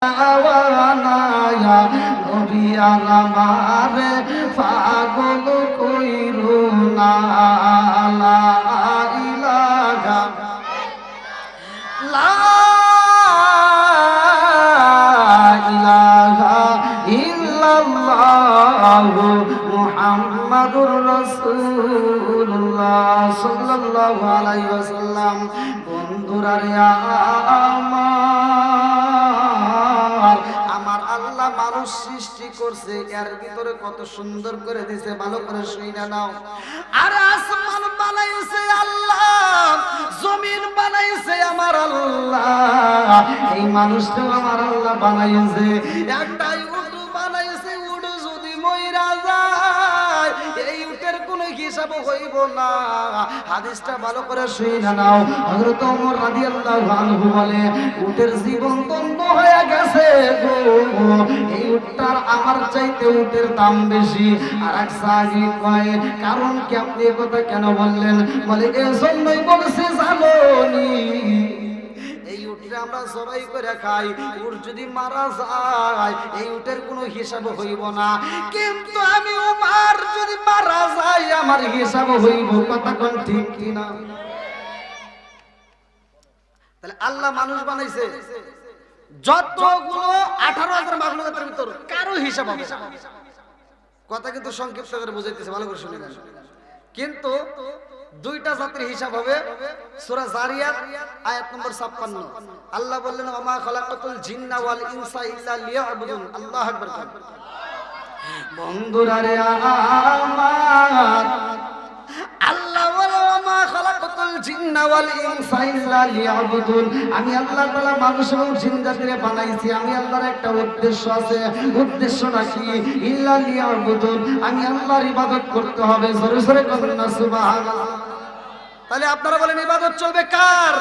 আওয়ানায়া নবী আমারে পাগল কইরো না লা ইলাহা লা ইলাহা ইল্লাল্লাহু মুহাম্মাদুর রাসূলুল্লাহ সাল্লাল্লাহু আলাইহি ওয়াসাল্লাম। বন্ধুরা রে আমার আল্লাহ মানুষ সৃষ্টি করছে, এর ভিতরে কত সুন্দর করে দিয়েছে, ভালো করে শুইনা নাও। আর আসমান বানাইছে আল্লাহ, জমিন বানাইছে আমার আল্লাহ, এই মানুষটাও আমার আল্লাহ বানাইছে। একটাই উটু বানাইছে, উটু যদি মইরা যায় এই উটের কোনো হিসাব হইব না। হাদিসটা ভালো করে শুইনা নাও। হযরত ওমর রাদিয়াল্লাহু আনহু বলে, উটের জীবন বন্ধ হয়ে গেছে গো, এই উটটার আমার চাইতে উটের দাম বেশি। আর এক সাহাবী কয়, কারণ কি আপনি এই কথা কেন বললেন? বলে, এজন্যই বলছি জানোনি এই উটরে আমরা জবাই করে খাই, উট যদি মারা যায় এই উটের কোনো হিসাব হইব না, কিন্তু আমি উমর যদি মারা যায় আমার হিসাব হইব। কথা কোন ঠিক কি না? তাহলে আল্লাহ মানুষ বানাইছে, যতগুলো 18,000 মাখলুকাতের ভিতর কারো হিসাব হবে না। কথা কিন্তু সংক্ষিপ্ত করে বুঝাইতেছে, ভালো করে শুনে নেন। কিন্তু দুইটা জাতির হিসাব হবে। সূরা জারিয়াত আয়াত নম্বর 56 আল্লাহ বললেন, ওমা খালাকাতুল জিন্না ওয়াল ইনসা ইল্লা লিয়াবুদুন। আল্লাহু আকবার। বন্ধুরা রে আমার আল্লাহ বলে, ওমা খালাকাতুল জিন্না ওয়াল ইনসা ইল্লা লিয়াবুদুন। আমি আল্লাহ তাআলা মানুষ এবং জিন জাতিরে বানাইছি, আমি আল্লাহর একটা উদ্দেশ্য আছে। উদ্দেশ্যটা কি? ইল্লা লিয়াবুদুন, আমি আল্লাহর ইবাদত করতে হবে। জোরে জোরে বলেন না সুবহানাল্লাহ। তাহলে আপনারা বলেন ইবাদত চলবে কার?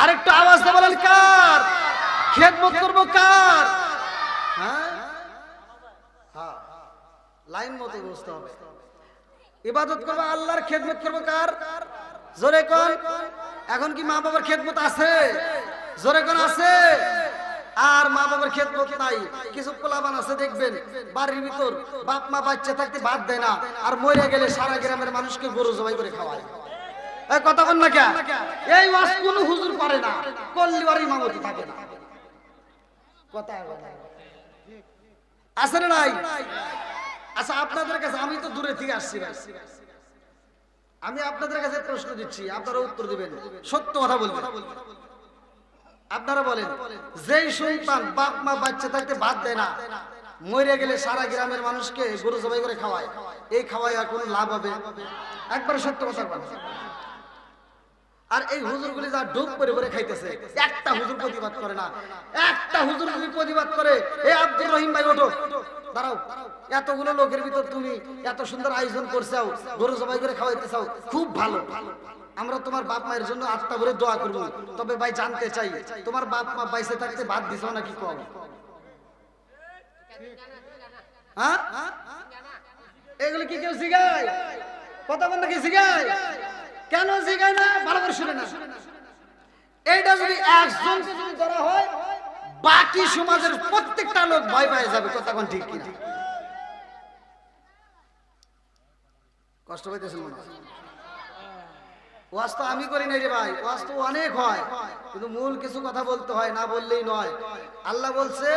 আরেকটু আওয়াজ দিয়ে বলেন কার? খেদমত করব কার? হ্যাঁ হ্যাঁ, লাইন মতো বুঝতে হবে। ইবাদত করব আল্লাহর, খেদমত করব কার? জোরে কোন? এখন কি মা বাবার খেদমত আছে? জোরে কোন আছে? আর মা বাবার খেদমত নাই। কিছু পোলাপান আছে দেখবেন বাড়ির ভিতর বাপ মা বাচ্চা থাকতে বাদ দেয় না, আর মরে গেলে সারা গ্রামের মানুষকে গরু জবাই করে খাওয়ায়। এই কথা বল না কেন? এই ওয়াজ কোন হুজুর করে না, করলি আর ইমামতি থাকে না। কথা আছে না নাই? আচ্ছা, আপনাদের কাছে, আমি তো দূরে থেকে আসছি, আমি আপনাদের কাছে প্রশ্ন দিচ্ছি, আপনারা উত্তর দিবেন, সত্য কথা বলবেন। আপনারা বলেন, যেই সন্তান বাপ মা বাচ্চা থাকতে বাদ দেয় না, মরে গেলে সারা গ্রামের মানুষকে গরু জবাই করে খাওয়ায়, এই খাওয়ায় আর কোনো লাভ হবে? একবার সত্য কথা বলেন। আর এই হুজুরগুলি যা ডুব করে করে খাইতেছে, একটা হুজুর প্রতিবাদ করে না। একটা হুজুর যদি প্রতিবাদ করে, এ আব্দুর রহিম ভাই ওঠো, দাঁড়াও, এতগুলো লোকের ভিতর তুমি এত সুন্দর আয়োজন করছাও, গরু জবাই করে খাওয়াইতে চাও, খুব ভালো, আমরা তোমার বাপ মায়ের জন্য আত্মা ভরে দোয়া করবো। তবে ভাই জানতে চাই, তোমার বাপ মা বাইসে থাকতে ভাত দিছাও নাকি কম? হ্যাঁ, এগুলো কি কেউ জিগায়? কথা বল নাকি জিগায়? কেন জিগায় না? ভালো করে শুনে না। এইটা যদি একজন যদি ধরা হয়, বাকি সমাজের প্রত্যেকটা লোক ভয় পেয়ে যাবে। কথা কোন ঠিক কিনা? কষ্ট পাইতেছেন মনে হয়? ওয়াজ তো আমি করি নাই রে ভাই, ওয়াজ তো অনেক হয়, কিন্তু মূল কিছু কথা বলতে হয়, না বললেই নয়। আল্লাহ বলছে,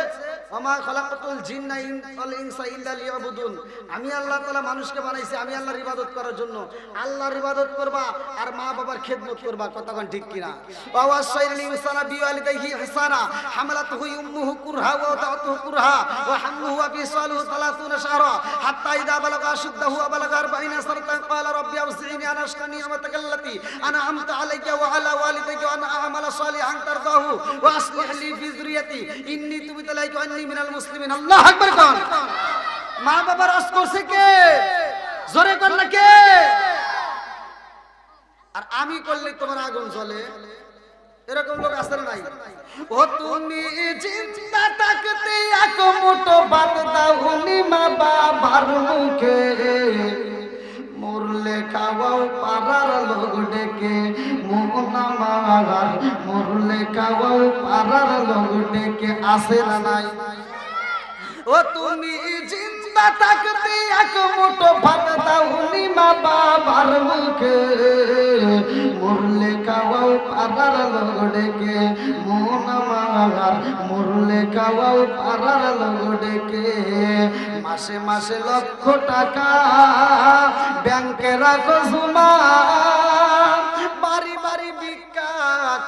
ওমা খালাকাতুল জিন্না ওয়াল ইনসা ইল্লা লিয়াবুদুন। আমি আল্লাহ তাআলা মানুষকে বানাইছি আমি আল্লাহর ইবাদত করার জন্য। আল্লাহর ইবাদত করবা আর মা বাবার খেদমত করবা। কথা কোন ঠিক কিনা? ওয়া ওয়াসাইল ইনসানা বিওয়ালিদাইহি ইহসানা হামালাতুহু উম্মুহু কুরহা ওয়া ওয়াদাতুহু কুরহা ওয়া হামলুহু ওয়া ফিসালুহু 30 শাহরা হাত্তা ইযা বালাগা আশুদ্দাহু ওয়া বালাগা 40 সানাতান ক্বালা রাব্বি আউযি'নি আন আশকুরা নি'মাতাকাল লাতী আন'আমতা আলাইয়া ওয়া আলা ওয়ালিদাইকা ওয়া আন আ'মালা সালিহান তারদাহু ওয়া আসলিহ লি ফি যুররিয়াতি ইন্নী তুবিতু ইলাইকা ওয়া আন্নী মিনাল মুসলিমিন। আল্লাহু আকবার। কোন মা বাবার আস করছে কে? জোরে কোন না কে? আর আমি করলে তোমার আগুন জ্বলে, এরকম লোক আছে না নাই? ও তুমি জিন্দা থাকতে এক মুঠো ভাত দাওনি মা বাবার মুখে, মরলে খাওয়াও পাড়ার লোক ডেকে, মন আমার মরলে কাও পারার লোক ডেকে আসে না নাই। ও তুমি জিন্দা থাকতে এক মুঠো ভাত দাওনি মা বাবার মুখে, মরলে কাও পারার লোক ডেকে মন আমার মরলে কাও পারার লোক ডেকে। মাসে মাসে লক্ষ টাকা ব্যাংকে রাখো জমা, বাড়ি বাড়ি ভিক্ষা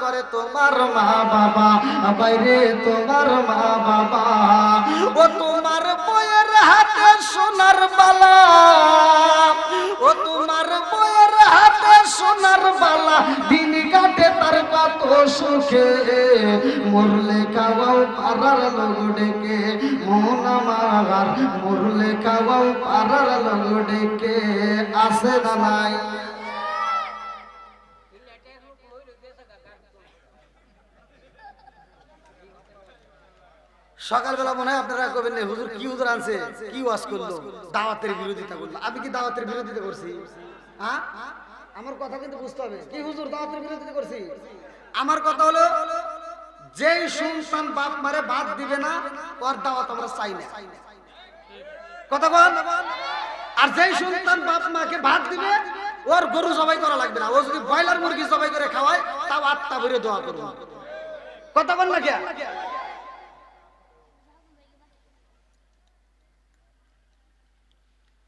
করে তোমার মা বাবা, বাইরে তোমার মা বাবা। ও তোমার বইয়ের হাতে সোনার বালা, ও তোমার বইয়ের হাতে সোনার বালা, দিন কাটে তার কত সুখে, মরলে খাওয়াও পাড়ার লোক ডেকে মন আমার মরলে খাওয়াও পাড়ার লোক ডেকে আসে না নাই। সকালবেলা মনে হয় আপনারা কবেন হুজুর কি হুজুর আনছে, কি ওয়াজ করলো, দাওয়াতের বিরোধিতা করলো। আমি কি দাওয়াতের বিরোধিতা করছি? হ্যাঁ, আমার কথা কিন্তু বুঝতে হবে। কি হুজুর দাওয়াতের বিরোধিতা করছি? আমার কথা হলো যেই সন্তান বাপ মারে বাদ দিবে না ওর দাওয়াত আমরা চাই না। কথা বল। আর যেই সন্তান বাপ মাকে ভাত দিবে ওর গরু জবাই করা লাগবে না। ও যদি ব্রয়লার মুরগি জবাই করে খাওয়ায় তাও আত্মা ভরে দোয়া করবো। কথা বল না কে?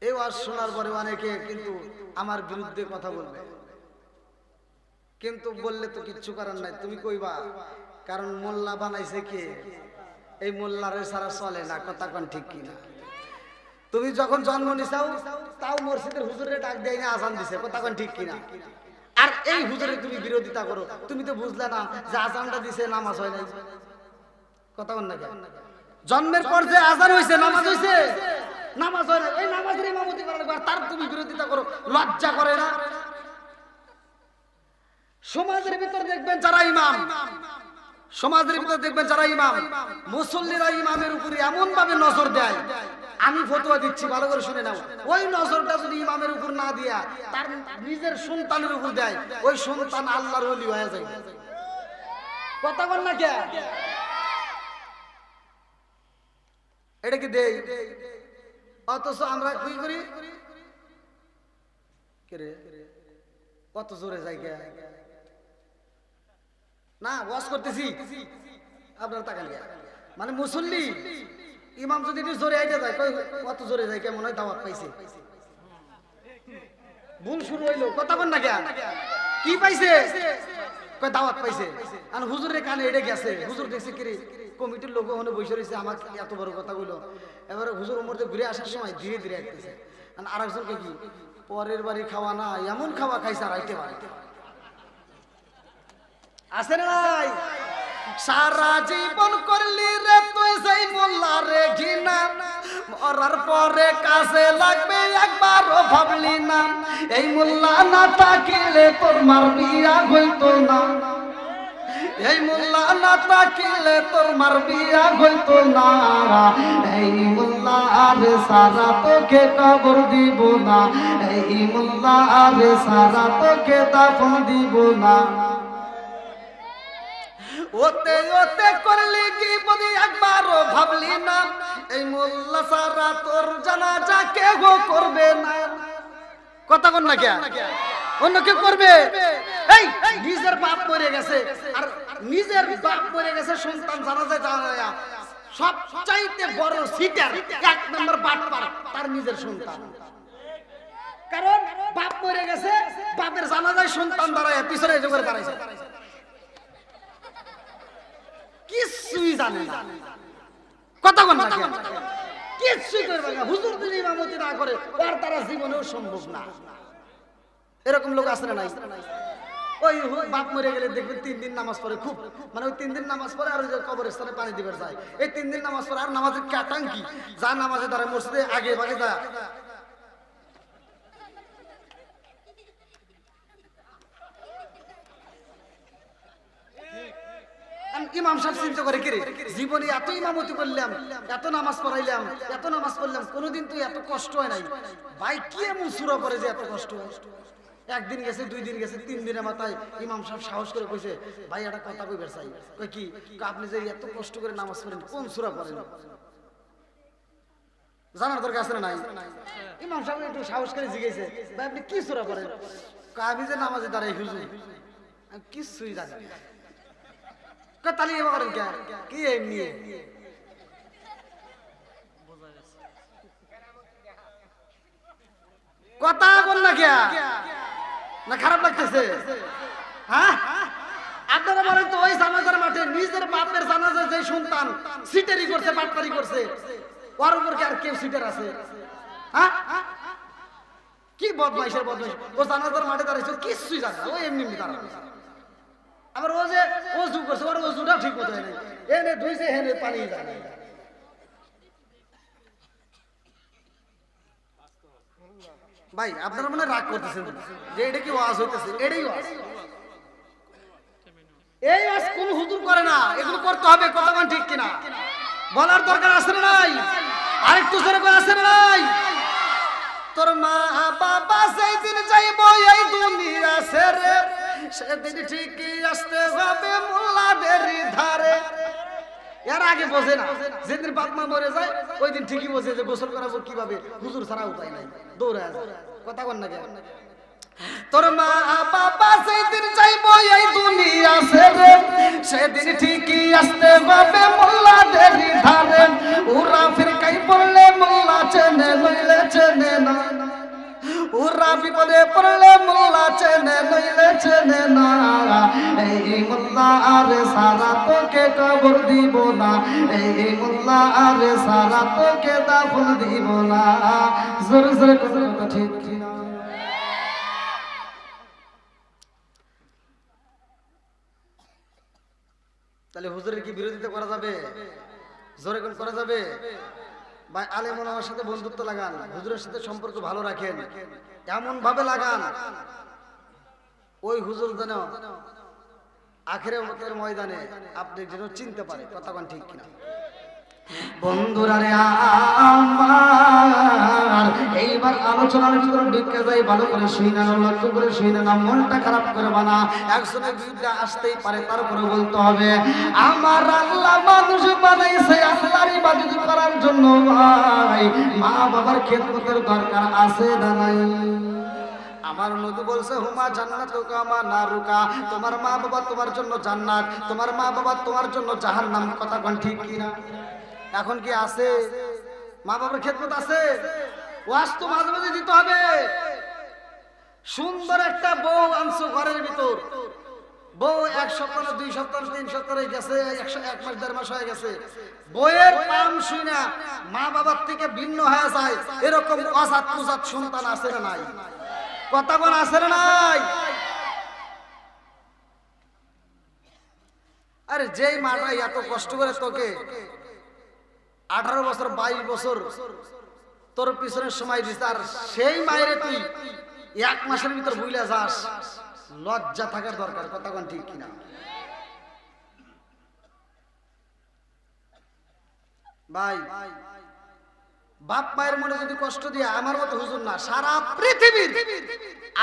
এই ওয়াজ শোনার পরে অনেকে কিন্তু আমার বিরুদ্ধে কথা বলবে, কিন্তু বললে তো কিচ্ছু করার নাই। তুমি কইবা, কারণ মোল্লা বানাইছে কে? এই মোল্লারে সারা চলে না। কথা কোন ঠিক কিনা? তুমি যখন জন্ম নিছাও তাও মসজিদের হুজুরে ডাক দেয় না, আজান দিছে। কথা কোন ঠিক কিনা? আর এই হুজুরে তুমি বিরোধিতা করো। তুমি তো বুঝলে না যে আজানটা দিছে, নামাজ হয় নাই। কথা কোন না? জন্মের পর যে আজান হইছে, নামাজ হইছে? নামাজ হয় না। এই নামাজের ইমামতি করা লাগবে, তার তুমি বিরোধিতা করো। লজ্জা করে না? সমাজের ভিতর দেখবেন যারা ইমাম, সমাজের ভিতর দেখবেন যারা ইমাম, মুসল্লিরা ইমামের উপরে এমন ভাবে নজর দেয়, আমি ফতোয়া দিচ্ছি ভালো করে শুনে নাও। ওই নজরটা যদি ইমামের উপর না দিয়া তার নিজের সন্তানের উপর দেয়, ওই সন্তান আল্লাহর ওলি হয়ে যায়। কথা বল না কে? এটা কি দেই? অথচ আমরা কি করি? কত জোরে যাই না ওয়াজ করতেছি, আপনার তাকান গিয়া মানে মুসল্লি ইমাম যদি একটু জোরে আইতে যায়, কত জোরে যায় কেমন হয় দাওয়াত পাইছে। ভুল শুরু হইলো। কথা বল না কে? কি পাইছে? দাওয়াত পাইছে। আর হুজুরের কানে এটা গেছে। হুজুর দেখছে কি কমিটির লোক ওখানে বসে রয়েছে, আমাকে এত বড় কথা বললো। এবারে হুজুর ওমর ঘুরে আসার সময় ধীরে ধীরে আসতেছে। আর একজনকে কি পরের বাড়ি খাওয়া না, এমন খাওয়া খাইছে আর আইতে পারে আছে না নাই? সারা জীবন করলি রে তুই সেই মোল্লা রে ঘৃণা, মরার পরে কাছে লাগবে একবারও ভাবলি না। এই মোল্লা না থাকিলে তোর মার বিয়া হইতো না, এই মোল্লা না থাকিলে তোর মার বিয়া হইতো না। এই মোল্লা আরে সারা তোকে কবর দিব না, এই মোল্লা আরে সারা তোকে দাফন দিব না। ওতে ওতে করলি কি বলি একবারও ভাবলি না, এই মোল্লা সারা তোর জানাজা কেউ করবে না। কথা বল না কে? অন্য কেউ করবে? এই নিজের বাপ মরে গেছে, আর নিজের বাপ মরে গেছে সন্তান জানাজা জানায়া সবচাইতে বড় সিটার এক নম্বর বাটপার তার নিজের সন্তান। কারণ বাপ মরে গেছে, বাপের জানাজায় সন্তান দাঁড়ায় পিছনে জোগাড় দাঁড়াইছে, কিছুই জানে না। কথা বল না কে? কিছুই করবে না। হুজুর যদি ইমামতি না করে আর তারা জীবনেও সম্ভব না। এরকম লোক আছে না নাই? ওই বাপ মরে গেলে দেখবেন 3 দিন নামাজ পড়ে, খুব মানে ওই 3 দিন নামাজ পড়ে আর ওই যে কবরস্থানে পানি দিবার যায়। এই 3 দিন নামাজ পড়ে আর নামাজের কাটাঙ্কি যা নামাজে দ্বারা মসজিদে আগে ভাগে যা ইমাম সাহেব চিন্তা করে কি রে জীবনে এত ইমামতি করলাম, এত নামাজ পড়াইলাম, এত নামাজ পড়লাম, কোনোদিন তো এত কষ্ট হয় নাই ভাই। কি এমন সূরা পড়ে যে এত কষ্ট হয়? একদিন গেছে, 2 দিন গেছে, 3 দিনের মাথায় ইমাম সাহেব সাহস করে কইছে, ভাই একটা কথা কইবার চাই। কই কি? আপনি যে এত কষ্ট করে নামাজ পড়েন কোন সূরা পড়েন? জানার দরকার আছে না নাই? ইমাম সাহেব একটু সাহস করে জিজ্ঞেসে, ভাই আপনি কি সূরা পড়েন? আমি যে নামাজে দাঁড়াই হুজুর আমি কিছুই জানি না। তাহলে এবার করেন কে? কি এমনি কথা বল না কে? না খারাপ লাগতেছে? হ্যাঁ, আপনারা বলেন তো ওই জানাজার মাঠে নিজের বাপের জানাজা যে সন্তান সিটারি করছে, পাটপারি করছে, ওর উপর কি আর কেউ সিটার আছে? হ্যাঁ, কি বদমাইশের বদমাইশ! ও জানাজার মাঠে দাঁড়াইছে, কিছুই জানে না, ও এমনি এমনি দাঁড়াবে। আবার ও যে ওযু করছে, ওর ওযুটা ঠিক মতো হয় নাই, এনে ধুইছে হেনে পানি যায় না। ভাই আপনারা মনে রাগ করতেছেন যে এটা কি ওয়াজ হইতেছে? এটাই ওয়াজ। এই ওয়াজ কোন হুজুর করে না, এগুলো করতে হবে। কথা বলেন ঠিক কিনা? বলার দরকার আছে না নাই? আরেকটু জোরে করে আছে না নাই? তোর মা বাবা সেই দিন যাইব এই দুনিয়া ছেড়ে, সেদিন ঠিকই আসতে হবে মোল্লাদের ধারে। এর আগে বোঝে না, যেদিন বাপ মা মরে যায় ওই দিন ঠিকই বোঝে যে গোসল করাবো কিভাবে, হুজুর ছাড়া উপায় নাই, দৌড়ে আসে। কথা বল না কেন? তোর মা বাবা সেই দিন যাইব এই দুনিয়া ছেড়ে, সেদিন ঠিকই আসতে হবে মোল্লাদের ধারে। ওরা ফিরকাই পড়লে মোল্লা চেনে, নইলে চেনে না। ওরা বিপদে পড়লে মোল্লা চেনে, নইলে চেনে না। এই মোল্লা আরে সারা তোকে কবর দিব না, এই মোল্লা আরে সারা তোকে দাফন দিব না। জোরে জোরে কথা ঠিক কিনা? তাহলে হুজুরের কি বিরোধিতা করা যাবে? জোরে কোন করা যাবে? ভাই আলেম ওলামার সাথে বন্ধুত্ব লাগান, হুজুরের সাথে সম্পর্ক ভালো রাখেন, এমন ভাবে লাগান ওই হুজুর যেন আখিরাতের ময়দানে আপনি যেন চিনতে পারে। কথা কোন ঠিক কিনা? বন্ধুরা রে আমার, এইবার আলোচনার ভিতরে ঢুকে যাই, ভালো করে শুই না, লক্ষ্য করে শুই না, মনটা খারাপ করবে না। একজনের বিরুদ্ধে আসতেই পারে, তারপরে বলতে হবে আমার আল্লাহ মানুষ বানাইছে আল্লাহর ইবাদত করার জন্য। ভাই মা বাবার খেদমতের দরকার আছে না নাই? আমার নবী বলছে হুমা জান্নাতুকা মা নারুকা, তোমার মা বাবা তোমার জন্য জান্নাত, তোমার মা বাবা তোমার জন্য জাহান্নাম। কথা কোন ঠিক কিনা? এখন কি আছে? মা বাবার খেদমত আছে? ওয়াজ তো মাঝে মাঝে দিতে হবে। সুন্দর একটা বউ আনছো ঘরের ভিতর, বউ 1 সপ্তাহ 2 সপ্তাহ 3 সপ্তাহ গেছে, 1 মাস 1.5 মাস হয়ে গেছে, বউয়ের পাম শুনা মা বাবার থেকে ভিন্ন হয়ে যায়। এরকম অজাত কুজাত সন্তান আছে না নাই? কথা বল আছে না নাই? আরে যেই মাটা এত কষ্ট করে তোকে 18 বছর 22 বছর তোর পিছনের সময় দিস, আর সেই মায়েরে তুই 1 মাসের ভিতর ভুলে যাস, লজ্জা থাকার দরকার। কথা কোন ঠিক কিনা? ভাই বাপ মায়ের মনে যদি কষ্ট দিয়ে আমার মতো হুজুর না, সারা পৃথিবীর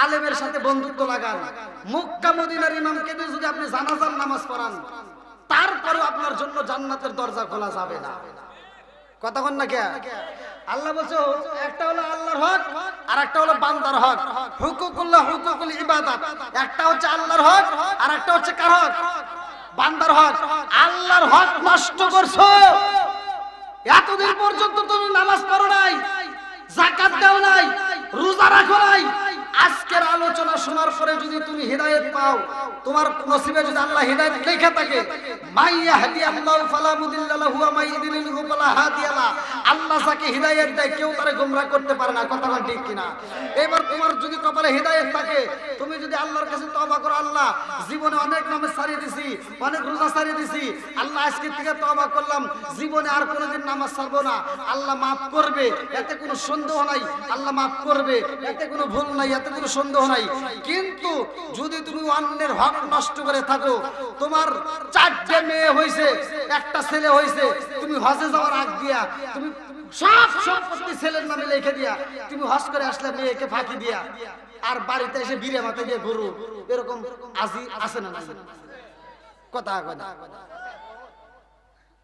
আলেমের সাথে বন্ধুত্ব লাগান। মক্কা মদিনার ইমামকে দিয়ে যদি আপনি জানাজার নামাজ পড়ান, তারপরে আপনার জন্য জান্নাতের দরজা খোলা যাবে না। কথা কোন না কে? আল্লাহ বলছে একটা হলো আল্লাহর হক আর একটা হলো বান্দার হক। হুকুকুল্লাহ হুকুকুল ইবাদাত, একটা হচ্ছে আল্লাহর হক আর একটা হচ্ছে কার হক? বান্দার হক। আল্লাহর হক নষ্ট করছো, এতদিন পর্যন্ত তুমি নামাজ পড়ো নাই, যাকাত দাও নাই, রোজা রাখো নাই। আজকের আলোচনা শোনার পরে যদি তুমি হিদায়াত পাও, তোমার নসিবে যদি আল্লাহ হিদায়াত লেখা থাকে, মাইয়া হাদিয়াল্লাহু ফালা মুদিল্লা লাহু ওয়া মাই ইউদ্লিলহু ফালা হাদিয়া লা, আল্লাহ যাকে হিদায়াত দেয় কেউ তারে গোমরাহ করতে পারে না। কথা বল ঠিক কিনা? এবার তোমার যদি কপালে হিদায়াত থাকে, তুমি যদি আল্লাহর কাছে তওবা করো, আল্লাহ জীবনে অনেক নামাজ ছাড়িয়ে দিছি, অনেক রোজা ছাড়িয়ে দিছি, আল্লাহ আজকে থেকে তওবা করলাম, জীবনে আর কোনোদিন নামাজ ছাড়বো না, আল্লাহ মাফ করবে, এতে কোনো সন্দেহ নাই। আল্লাহ মাফ করবে, এতে কোনো ভুল নাই, এতে কোনো সন্দেহ নাই। কিন্তু যদি তুমি অন্যের হক নষ্ট করে থাকো, তোমার 4টে মেয়ে হইছে, একটা ছেলে হইছে, তুমি হজে যাওয়ার আগ দিয়া তুমি সব সম্পত্তি ছেলের নামে লিখে দিয়া তুমি হজ করে আসলে মেয়েকে ফাঁকি দিয়া, আর বাড়িতে এসে বিড়ে মাথায় দিয়ে গরু, এরকম আজি আছে না নাই? কথা কথা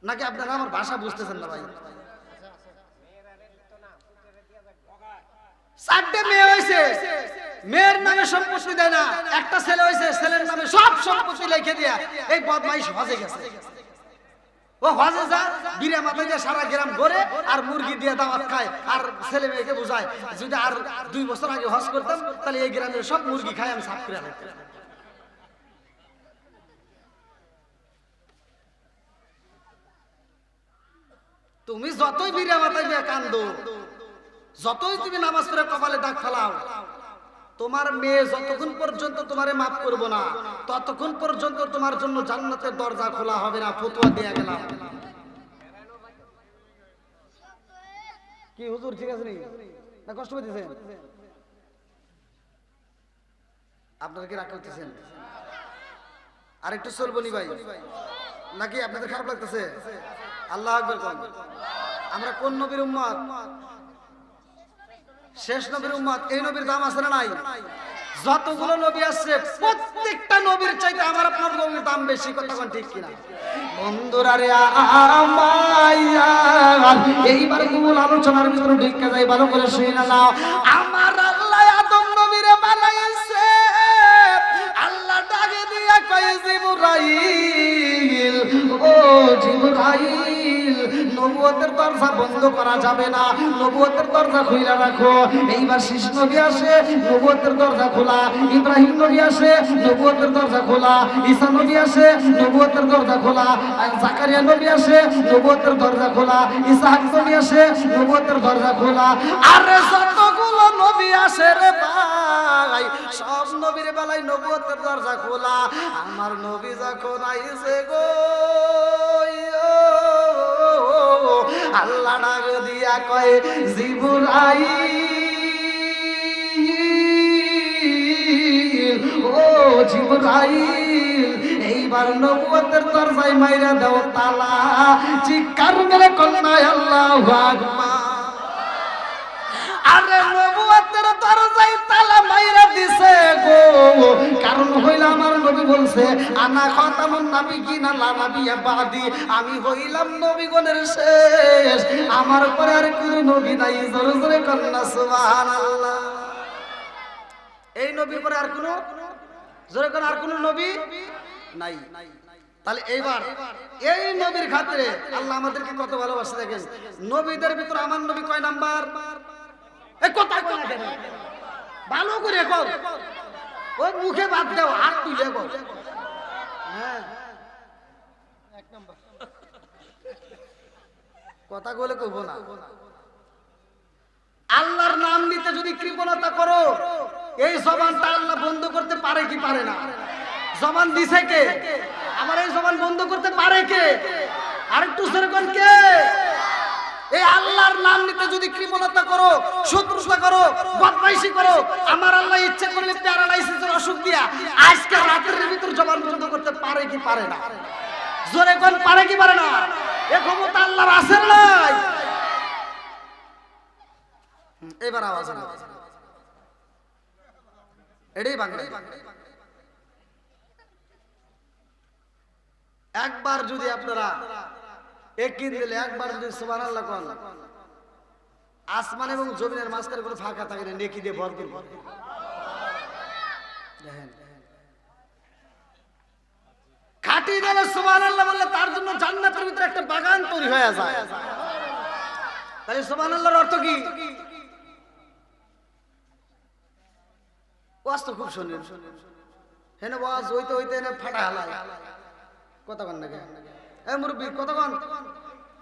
নাকি আপনারা আমার ভাষা বুঝতেছেন না ভাই? 4টে মেয়ে হয়েছে, মেয়ের নামে সম্পত্তি দেয় না, একটা ছেলে হয়েছে, ছেলের নামে সব সম্পত্তি লিখে দিয়া এই বদমাইশ হজে গেছে। ও হজে যা বিড়ে মাথায় দিয়ে সারা গ্রাম ঘোরে আর মুরগি দিয়ে দাওয়াত খায় আর ছেলে মেয়েকে বোঝায় যদি আর 2 বছর আগে হজ করতাম তাহলে এই গ্রামের সব মুরগি খাই আমি সাফ করে রাখতাম। তুমি যতই বিড়ে মাথায় দিয়ে কান্দো, যতই তুমি নামাজ পড়ে কপালে দাগ ফেলাও, তোমার মেয়ে যতক্ষণ পর্যন্ত তোমারে মাফ করবো না ততক্ষণ পর্যন্ত তোমার জন্য জান্নাতের দরজা খোলা হবে না। ফতোয়া দিয়ে গেলাম। কি হুজুর ঠিক আছে না? কষ্ট পেতেছেন আপনারা? কি রাগ করতেছেন? আর একটু চলবো নি ভাই নাকি আপনাদের খারাপ লাগতেছে? আল্লাহু আকবার কোন? আমরা কোন নবীর উম্মত? শেষ নবীর উম্মত। এই নবীর দাম আছে না নাই? যতগুলো নবী আছে প্রত্যেকটা নবীর চাইতে আমার আপনার নবীর দাম বেশি। কথা কোন ঠিক কিনা বন্ধুরা? রে এইবার মূল আলোচনার ভিতরে ঢুকে যাই, ভালো করে শুনে নাও। আমার আল্লাহ আদম নবীরে বানাইছে, আল্লাহ ডাকে দিয়া কয় জিবরাইল, ও জিবরাইল নবুয়তের দরজা বন্ধ করা যাবে না, নবুয়তের দরজা খুলে রাখো। এইবার শীষ নবী আসে, নবুয়তের দরজা খোলা। ইব্রাহিম নবী আসে, নবুয়তের দরজা খোলা। ঈসা নবী আসে, নবুয়তের দরজা খোলা। জাকারিয়া নবী আসে, নবুয়তের দরজা খোলা। ইসহাক নবী আসে, নবুয়তের দরজা খোলা। আরে যতগুলো নবী আসে রে ভাই, সব নবীর বেলায় নবুয়তের দরজা খোলা। আমার নবী যখন আইছে গো, আল্লাহ ডাক দিয়া কয় জিবরাইল, ও জিবরাইল এইবার নবুয়তের দরজায় মাইরা দাও তালা। চিৎকার মেরে কন্যায় আল্লাহু আকবার। আরে নবুয়তের দরজায় তালা মাইরা দিছে গো, কারণ হইল আমার নবী বলছে আনা খাতামুন নাবিয়িনা লা নাবিয়্যা বাদি, আমি হইলাম নবীগণের শেষ, আমার পরে আর কোনো নবী নাই। জোরে জোরে কন্যা সুবহানাল্লাহ। এই নবীর পরে আর কোনো, জোরে কোন আর কোনো নবী নাই। তাহলে এইবার এই নবীর খাতিরে আল্লাহ আমাদেরকে কত ভালোবাসে দেখেন। নবীদের ভিতর আমার নবী কয় নাম্বার? এই কথা কয় না কেন? ভালো করে কও, ওই মুখে বাদ দাও, হাত তুলে কও। হ্যাঁ এক নাম্বার কথা বলে কইব না। আল্লাহর নাম নিতে যদি কৃপণতা করো, এই জবানটা আল্লাহ বন্ধ করতে পারে কি পারে না? জবান দিছে কে? আমার এই জবান বন্ধ করতে পারে কে? আরেকটু সেরকম কে? এই আল্লাহর নাম নিতে যদি কৃপণতা করো, শত্রুতা করো, বদমাইশি করো, আমার আল্লাহ ইচ্ছে করলে প্যারালাইসিসের অসুখ দিয়া আজকে রাতের ভিতর জবান বন্ধ করতে পারে কি পারে না? জোরে কোন পারে কি পারে না? এ ক্ষমতা আল্লাহর আছে নাই? এবার আওয়াজ না, এটাই বাংলা। একবার যদি আপনারা একদিন দিলে একবার যদি সুবহানাল্লাহ কোন, আসমান এবং জমিনের মাঝখানে কোনো ফাঁকা থাকে না, নেকি দিয়ে ভরপুর। দেখেন খাটি দিলে সুবহানাল্লাহ বললে তার জন্য জান্নাতের ভিতরে একটা বাগান তৈরি হয়ে যায়। তাহলে সুবহানাল্লাহর অর্থ কি? ওয়াজ তো খুব শুনেন, হেন ওয়াজ হইতে হইতে এনে ফাটা হালায়। কতক্ষণ নাকি এ মুরব্বী, কতক্ষণ?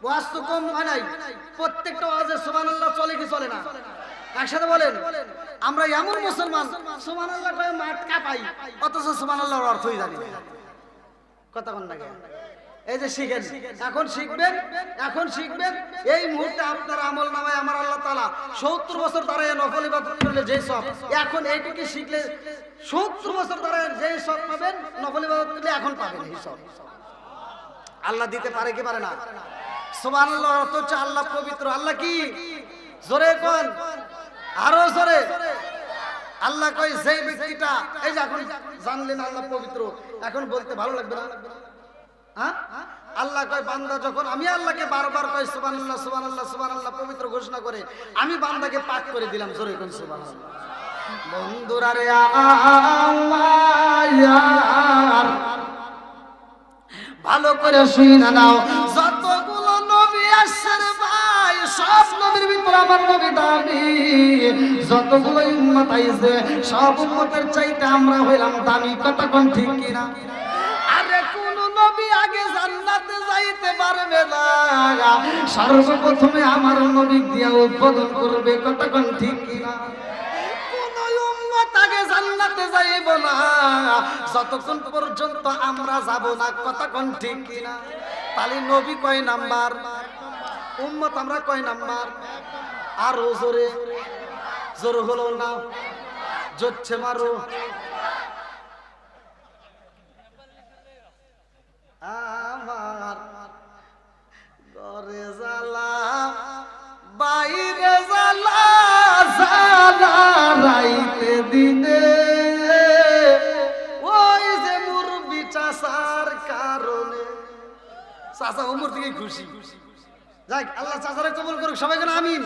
ওয়াজ তো কম হয় নাই, প্রত্যেকটা ওয়াজে সুবহানাল্লাহ চলে কি চলে না? একসাথে বলেন। আমরা এমন মুসলমান সুবহানাল্লাহ কয়ে মাঠ কাঁপাই, অথচ সুবহানাল্লাহর অর্থই জানি না। কতক্ষণ নাকি? এই যে শিখেন, এখন শিখবেন, এখন শিখবেন। এই মুহূর্তে আপনার আমল নামায় আমার আল্লাহ তাআলা 70 বছর দাঁড়ায় নফল ইবাদত করলে যেই সব, এখন এইটুকু শিখলে 70 বছর দাঁড়ায় যেই সব পাবেন, নফল ইবাদত করলে এখন পাবেন এই সব। আল্লাহ দিতে পারে কি পারে না? সুবহানাল্লাহ অর্থ হচ্ছে আল্লাহ পবিত্র। আল্লাহ কি? জোরে কোন, আরো জোরে। আল্লাহ কয় যেই ব্যক্তিটা, এই যে এখন জানলেন আল্লাহ পবিত্র, এখন বলতে ভালো লাগবে না? হ্যাঁ, আল্লাহ কয় বান্দা যখন আমি আল্লাহকে বারবার কয় সুবহানাল্লাহ সুবহানাল্লাহ সুবহানাল্লাহ পবিত্র ঘোষণা করে আমি বান্দাকে পাক করে দিলাম। জোরে কোন সুবহানাল্লাহ। বন্ধুরা রে আমার ভালো করে শুনে নাও, যতগুলো নবী আসছেন ভাই সব নবীর ভিতর আমার নবী দামি। যতগুলো উম্মত আইছে সব উম্মতের চাইতে আমরা হইলাম দামি। কথা কোন ঠিক কিনা? আরে কোন নবী আগে জান্নাতে যাইতে পারবে না, সর্বপ্রথমে আমার নবী দিয়া উদ্বোধন করবে। কথা কোন ঠিক কিনা? তাকে জান্নাতে যাইব না যতক্ষণ পর্যন্ত আমরা যাব না। কথা কোন ঠিক কিনা? তাহলে নবী কয় নাম্বার, উম্মত আমরা কয় নাম্বার? আর জোরে জোরে হলো না, জোরছে মারো। আমার ঘরে জ্বালা বাইরে জ্বালা, জ্বালা রাইতে দিনে, ওই যে মুরব্বি চাচার কারণে। চাচা উমর থেকে খুশি। যাক আল্লাহ চাচারে কবুল করুক, সবাই যেন আমিন।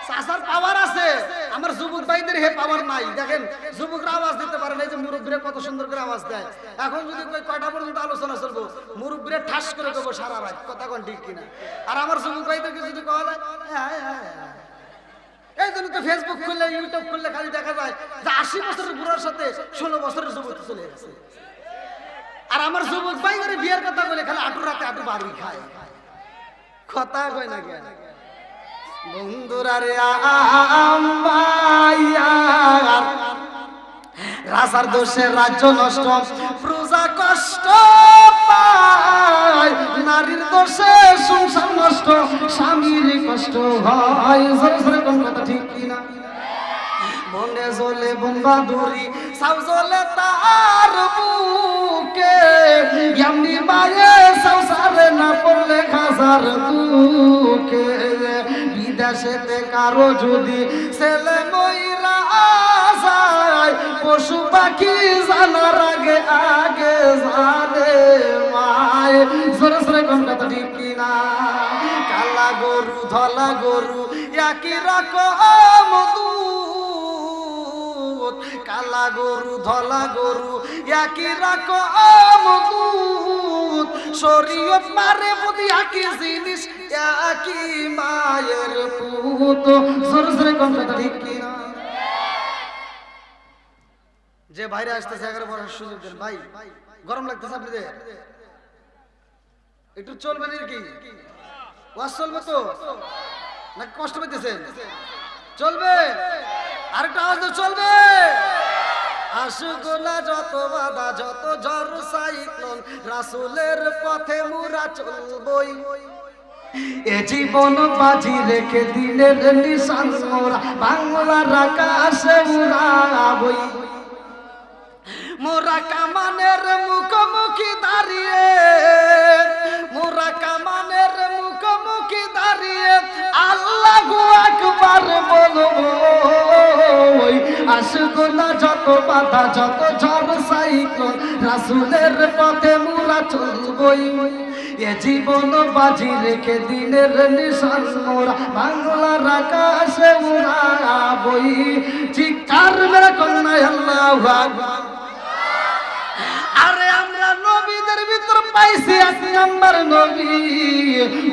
চাচার পাওয়ার আছে, আমার যুবক ভাইদের হে পাওয়ার নাই। দেখেন যুবকরা আওয়াজ দিতে পারে না, এই যে মুরব্বিরা কত সুন্দর করে আওয়াজ দেয়। এখন যদি কয়টা পর্যন্ত আলোচনা চলবো, মুরব্বিরা ঠাস করে দেবো সারা রাত। কথা কোন ঠিক কিনা? আর আমার যুবক ভাইদেরকে যদি কওয়া যায়, এই জন্য তো ফেসবুক খুললে ইউটিউব খুললে খালি দেখা যায় যে 80 বছরের বুড়ার সাথে 16 বছরের যুবক চলে গেছে। আর আমার যুবক ভাই করে বিয়ের কথা বলে খালি আটু রাতে আটু বাড়ি খায়। কথা কয় না কেন? বন্ধুরা রে আমার রাজার দোষে রাজ্য নষ্ট, প্রজা কষ্ট পায়, নারীর দোষে সংসার নষ্ট, স্বামীর কষ্ট হয়। জোরে জোরে কোন কথা ঠিক কিনা? মনে জ্বলে বোমবাদুরি সাউ জ্বলে তার বুকে, এমনি মায়ে সংসারে না পড়লে খাজার দুকে। বিদেশেতে কারো যদি ছেলে মইরা যায়, পশু পাখি জানার আগে আগে জানে মায়। জোরে জোরে কোন কথা ঠিক কিনা? কালা গরু ধলা গরু একই রকম দুধ, কালা গরু ধলা গরু একই রকম দুধ, শরীয়ত মারে বুদ্ধি একই জিনিস একই মায়ের পুত। জোরে জোরে কোন কথা ঠিক কিনা? যে বাইরে আসতেছে এগারো বছর সুযোগ দেন। ভাই গরম লাগতেছে আপনাদের? একটু চলবে নাকি? ওয়াজ চলবে তো নাকি কষ্ট পেতেছেন? চলবে? আরেকটা আওয়াজ চলবে? আসুক না যত বাধা যত ঝড় সাইক্লোন, রাসূলের পথে মুরা চলবই। এ জীবন বাজি রেখে দিনের নিশান মোরা বাংলার আকাশে উড়াবই। মোরা কামানের মুখোমুখি দাঁড়িয়ে, মোরা কামানের মুখোমুখি দাঁড়িয়ে আল্লাহু আকবার বলবো। আসুক না যত বাধা যত ঝড় সাইক্লোন, রাসূলের পথে মোরা চলবই। এ জীবন বাজি রেখে দিনের নিশান মোরা বাংলার আকাশে উড়াবই। চিৎকার মেরে কন্যা আল্লাহু আকবার। আরে আমরা নবীদের ভিতর পাইছি এক নাম্বার নবী,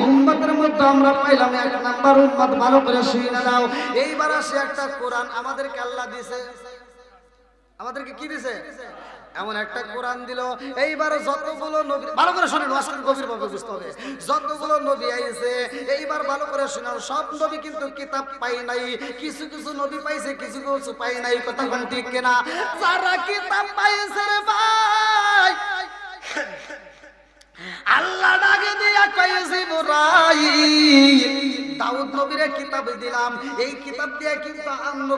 উম্মতের মধ্যে আমরা পাইলাম এক নাম্বার উম্মত। ভালো করে শুনে নাও। এইবার আসে একটা কোরআন আমাদেরকে আল্লাহ দিয়েছে। আমাদেরকে কি দিয়েছে? এমন একটা কোরআন দিল। এইবার যতগুলো নবী, ভালো করে শুনেন, ওয়াজটা গভীরভাবে বুঝতে হবে। যতগুলো নবী আইছে এইবার ভালো করে শুনাও। সব নবী কিন্তু কিতাব পাই নাই, কিছু কিছু নবী পাইছে, কিছু কিছু পাই নাই। কথা কোন ঠিক কিনা? যারা কিতাব পাইছে রে ভাই, আল্লাহ ডাকে দিয়া কয় জিবরাইল দাউদ নবীরে কিতাব দিলাম, এই কিতাব দিয়ে কিন্তু অন্য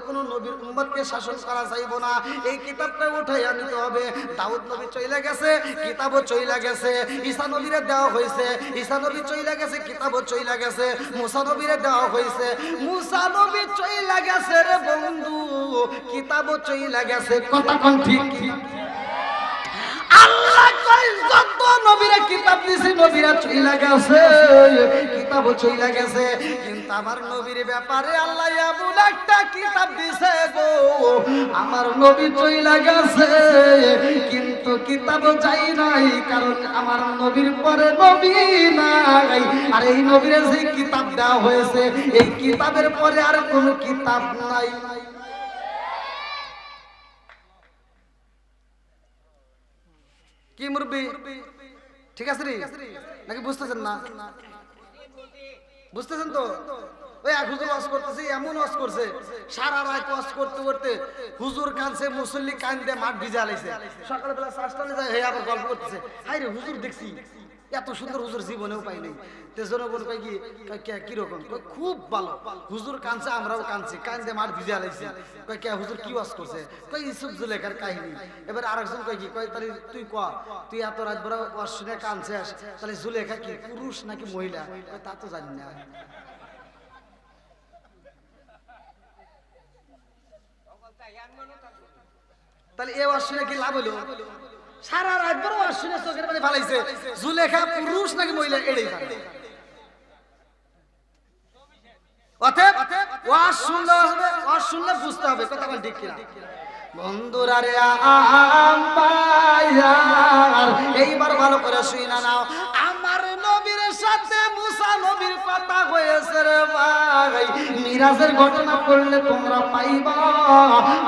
কোন নবীর উম্মতকে শাসন করা যাইব না, এই কিতাবটা উঠাইয়া নিতে হবে। দাউদ নবী চলে গেছে, কিতাবও চলে গেছে। ঈসা নবীরে দেওয়া হয়েছে, ঈসা নবী চলে গেছে, কিতাবও চলে গেছে। মুসা নবীরে দেওয়া হয়েছে, মুসা নবী চলে গেছে রে বন্ধু, কিতাবও চলে গেছে। কথা কোন ঠিক? আল্লাহ কই যত নবীরা কিতাব দিছে নবীরা চইলা গেছে, কিতাবও চইলা গেছে, কিন্তু আমার নবীর ব্যাপারে আল্লাহ এমন একটা কিতাব দিছে গো, আমার নবী চইলা গেছে কিন্তু কিতাবও যাই নাই, কারণ আমার নবীর পরে নবী নাই। আর এই নবীর যে কিতাব দেওয়া হয়েছে, এই কিতাবের পরে আর কোনো কিতাব নাই। কি মুরব্বি ঠিক আছে রে নাকি বুঝতেছেন না? বুঝতেছেন তো? ওই এক হুজুর ওয়াজ করতেছে, এমন ওয়াজ করছে সারা রাত ওয়াজ করতে করতে হুজুর কানছে, মুসল্লি কান দিয়ে মাঠ ভিজে আলাইছে। সকালবেলা চাষটানে যায়, হে আবার গল্প করতেছে, হাই রে হুজুর দেখছি এত সুন্দর হুজুর জীবনেও পাই নাই। জনগণ কয় কি কিরকম? খুব ভালো হুজুর কানছে, আমরাও কানছি, কান দিয়ে মাঠ ভিজে আলাইছি। কয় কে হুজুর কি ওয়াজ করছে? কয় ইউসুফ জুলেখার কাহিনী। এবার আরেকজন কয় কি, কয় তাহলে তুই ক, তুই এত রাত ভরা ওয়াজ শুনে কানছে, তাহলে জুলেখা কি পুরুষ নাকি মহিলা? কয় তা তো জানি না। তাহলে এ ওয়াজ শুনে কি লাভ হলো? সারা রাত বড় ওয়াজ শুনে চোখের পানি ফালাইছে, জুলেখা পুরুষ নাকি মহিলা এড়েই থাকে। অতএব ওয়াজ শুনতে হবে, ওয়াজ শুনলে বুঝতে হবে কথা বল ঠিক কিনা। বন্ধুরা রে এইবার ভালো করে শুইনা নাও, আমার নবীর সাথে মুসা নবীর কথা হয়েছে রে ভাই। মিরাজের ঘটনা পড়লে তোমরা পাইবা,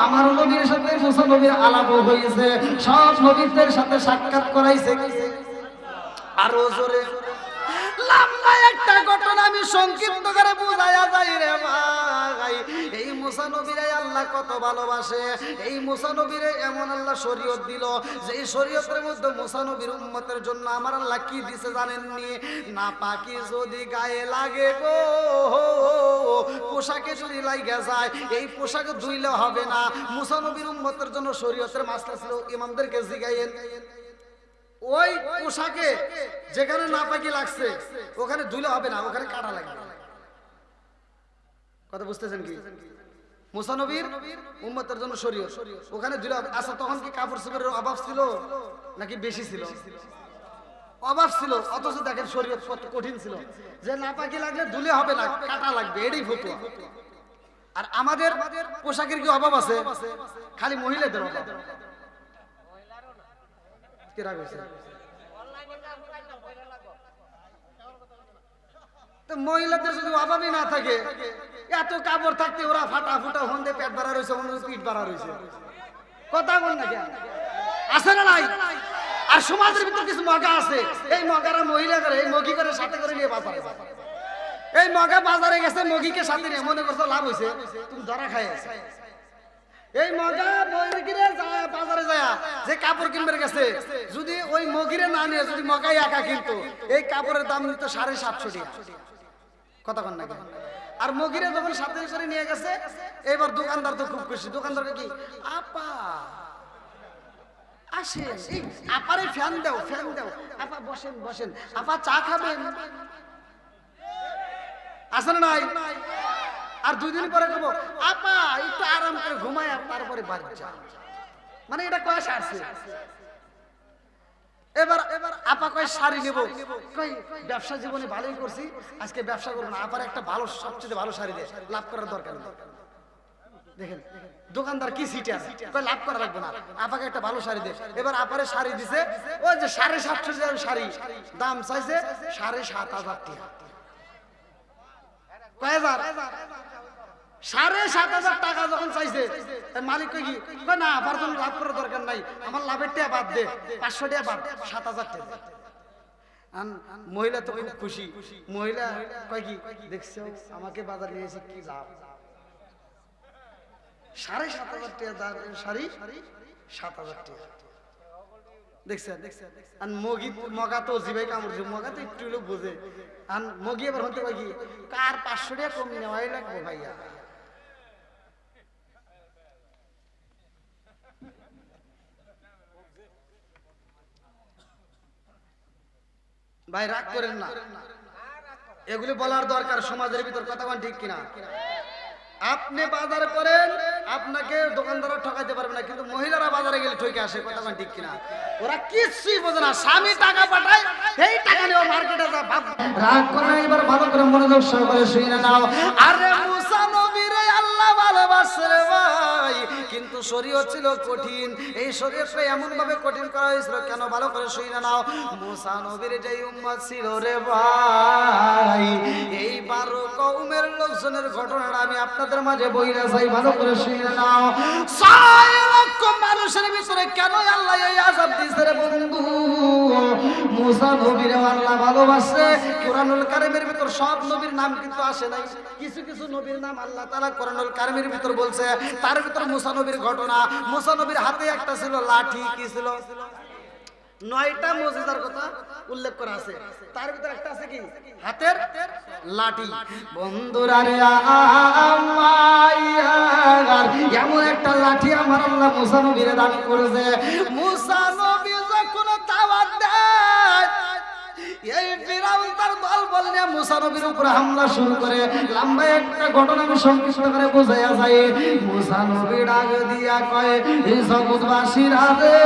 আমার নবীর সাথে মুসা নবীর আলাপ হয়েছে, সব নবীদের সাথে সাক্ষাৎ করাইছে। আরো জোরে লম্বা একটা ঘটনা আমি সংক্ষিপ্ত করে বুঝাইয়া যাই রে ভাই। এই মুসা নবীরে আল্লাহ কত ভালোবাসে, এই মুসা নবীরে এমন আল্লাহ শরীয়ত দিল, যে এই শরীয়তের মধ্যে মুসা নবীর উম্মতের জন্য আমার আল্লাহ কি দিছে জানেননি? না পাকি যদি গায়ে লাগে গো, পোশাকে যদি লাগা যায়, এই পোশাকে ধুইলে হবে না। মুসা নবীর উম্মতের জন্য শরীয়তের মাসলা ছিল, ইমামদেরকে জিগাইয়েন ওই পোশাকে যেখানে নাপাকি লাগছে ওখানে ধুলে হবে না, ওখানে কাটা লাগবে। কথা বুঝতেছেন কি? মুসা নবীর উম্মতের জন্য শরীয়ত, ওখানে ধুলে হবে। আচ্ছা তখন কি কাপড় চোপড়ের অভাব ছিল নাকি বেশি ছিল? অভাব ছিল, অথচ দেখেন শরীয়ত কত কঠিন ছিল, যে নাপাকি লাগলে ধুলে হবে না, কাটা লাগবে, এটাই ফতোয়া। আর আমাদের পোশাকের কি অভাব আছে? খালি মহিলাদের অভাব। মহিলাদের যদি অভাবই না থাকে, এত কাপড় থাকতে ওরা ফাটা ফুটা হন্দে পেট বাড়া রয়েছে, পিঠ বাড়া রয়েছে। কথা বল না কেন? আছে না নাই? আর সমাজের ভিতর কিছু মগা আছে, এই মগারা মহিলা করে, এই মগি করে সাথে করে নিয়ে বাজারে, এই মগা বাজারে গেছে, মগিকে সাথে নিয়ে মনে করছো লাভ হয়েছে, তুমি ধরা খাই আছে। এই মগা বইরে কিনে বাজারে যায় যে কাপড় কিনবে গেছে, যদি ওই মগিরে না নিয়ে যদি মগাই একা কিনতো, এই কাপড়ের দাম নিত 750 টাকা। কথা কন না কেন? আর মগিরে যখন সাথে করে নিয়ে গেছে, এবার দোকানদার তো খুব খুশি। দোকানদারকে কি, আপা আসেন, আপারে ফ্যান দাও, ফ্যান দাও, আপা বসেন বসেন, আপা চা খাবেন, আসেন নাই? আর 2 দিন পরে দেবো, আপা একটু আরাম করে ঘুমায় তারপরে বাড়ি যা। মানে এটা কয় সারছে। এবার আপা কয় শাড়ি নেবো, কই ব্যবসা জীবনে ভালোই করছি, আজকে ব্যবসা করবো না, আপার একটা ভালো সবচেয়ে ভালো শাড়ি দে, লাভ করার দরকার নেই। দেখেন দোকানদার কি সিটে আছে, কয় লাভ করা রাখবো না, আপাকে একটা ভালো শাড়ি দে। এবার আপারে শাড়ি দিছে, ওই যে 750 শাড়ি, দাম চাইছে 7,500 টাকা। কয় হাজার? 7,500 টাকা যখন চাইছে, মালিক কই কি, না আবার জন্য লাভ করার দরকার নাই, আমার লাভের টাকা বাদ দে, 500 টাকা বাদ, 7,000 টাকা। মহিলা তো খুব খুশি। মহিলা কয় কি, দেখছো আমাকে বাজার নিয়ে এসে কি লাভ, 7,500 টাকা শাড়ি, 7,000 টাকা। দেখছেন আর মগা তো জিবাই কামড়ছে, মগা তো একটু হলেও বোঝে। আর মগি এবার হতে পারি কি কার 500 টাকা কম নেওয়াই লাগবো ভাইয়া। ভাই রাগ করেন না, এগুলি বলার দরকার সমাজের ভিতর, কথা বলেন ঠিক কিনা? আপনি বাজার করেন, আপনাকে দোকানদাররা ঠকাইতে পারবে না, কিন্তু মহিলারা বাজারে গেলে ঠকে আসে, কথা বলেন ঠিক কিনা? ওরা কিছুই বোঝে না, স্বামী টাকা পাঠায়, এই টাকা নিয়ে মার্কেটে যা ভাব। রাগ করে এবার ভালো করে মনোযোগ সহকারে শুনে নাও। আরে মুসা নবীরে আল্লাহ ভালোবাসে রে ভাই, কিন্তু শরীয়ত ছিল কঠিন। এই শরীয়তটা এমন ভাবে কঠিন করা হয়েছিল কেন, ভালো করে শুনে নাও। মুসা নবীর যে উম্মত ছিল রে ভাই, এই 12 কওমের লোকজনের ঘটনাটা আমি আপনাদের মাঝে বইলা যাই, ভালো করে শুনে নাও। 6 লক্ষ মানুষের ভিতরে কেন আল্লাহ এই আযাব দিয়েছে রে বন্ধু? মুসা নবীর আল্লাহ ভালোবাসে। কোরআনুল কারীমের ভিতর সব নবীর নাম কিন্তু আসে নাই, কিছু কিছু নবীর নাম আল্লাহ তাআলা কোরআনুল কারীমের ভিতর বলছে। তার ভিতর মুসা নবীর ঘটনা। মুসা নবীর হাতে একটা ছিল লাঠি, কি ছিল? 9টা মুজিজার কথা উল্লেখ করা আছে, তার ভিতর একটা আছে কি? হাতের লাঠি। বন্ধুরা রে এমন একটা লাঠি আমার আল্লাহ মুসা নবীরে দান করেছে। মুসা নবী যখন দাওয়াত দেয়, এই ফিরাউন তার দলবল নিয়ে মুসা নবীর উপর হামলা শুরু করে। লম্বা একটা ঘটনা আমি সংক্ষিপ্ত করে বোঝাইয়া যাই। মুসা নবী ডাক দিয়া কয়, এই জগৎবাসীরা রে,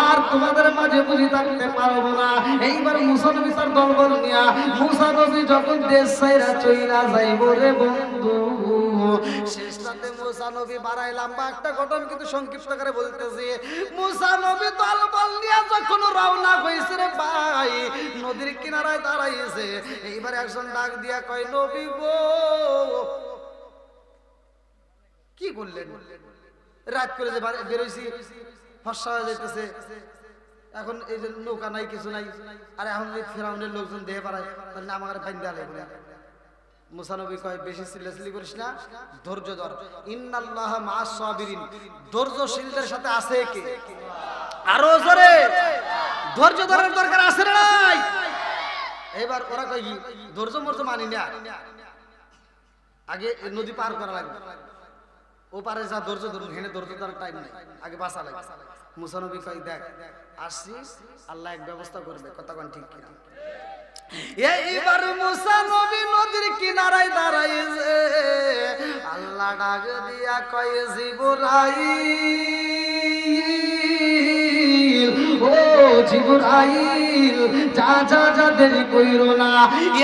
আর তোমাদের মাঝে বুঝি থাকতে পারবো না। এইবার মুসা নবী তার দলবল নিয়া, মুসা নবী যখন দেশ ছাইরা চইলা যাইব রে বন্ধু, শেষ রাতে মুসা নবী বাড়াই লম্বা একটা ঘটনা কিন্তু সংক্ষিপ্ত করে বলতেছি। মুসা নবী দলবল নিয়া যখন রওনা হইছে রে ভাই, নদীর কিনারায় দাঁড়াইছে। এইবার একজন ডাক দিয়া কয়, নবী গো কি করলেন? রাত করে যে বেরোইছি, ফর্সা হয়ে যাইতেছে, এখন এই যে নৌকা নাই, কিছু নাই, আর এখন যদি ফিরাউনের লোকজন দেহে পারায়, তাহলে আমার বাইন্দা লাগবে। মুসা নবী কয়, বেশি চিল্লাচিল্লি করিস না, ধৈর্য ধর। ইন্নাল্লাহ মা'আস সাবিরিন, ধৈর্যশীলদের সাথে আছে কে? আরো জোরে, ধৈর্য ধরার দরকার আছে না নাই? এবার ওরা কয় কি, ধৈর্য মর্য মানি না, আগে নদী পার করা লাগবে, ও পারে যা ধৈর্য ধরুন, হেনে ধৈর্য ধরার টাইম নাই, আগে বাঁচা লাগবে। মুসা নবী কয়, দেখ আসছিস, আল্লাহ এক ব্যবস্থা করবে, কথা কোন ঠিক কিনা? এইবার মুসা নবী নদীর কিনারায় দাঁড়াইছে। আল্লাহ ডাক দিয়া কয়, জিবরাইল, ও জিবরাইল, যা যা যা দেরি কইরো না।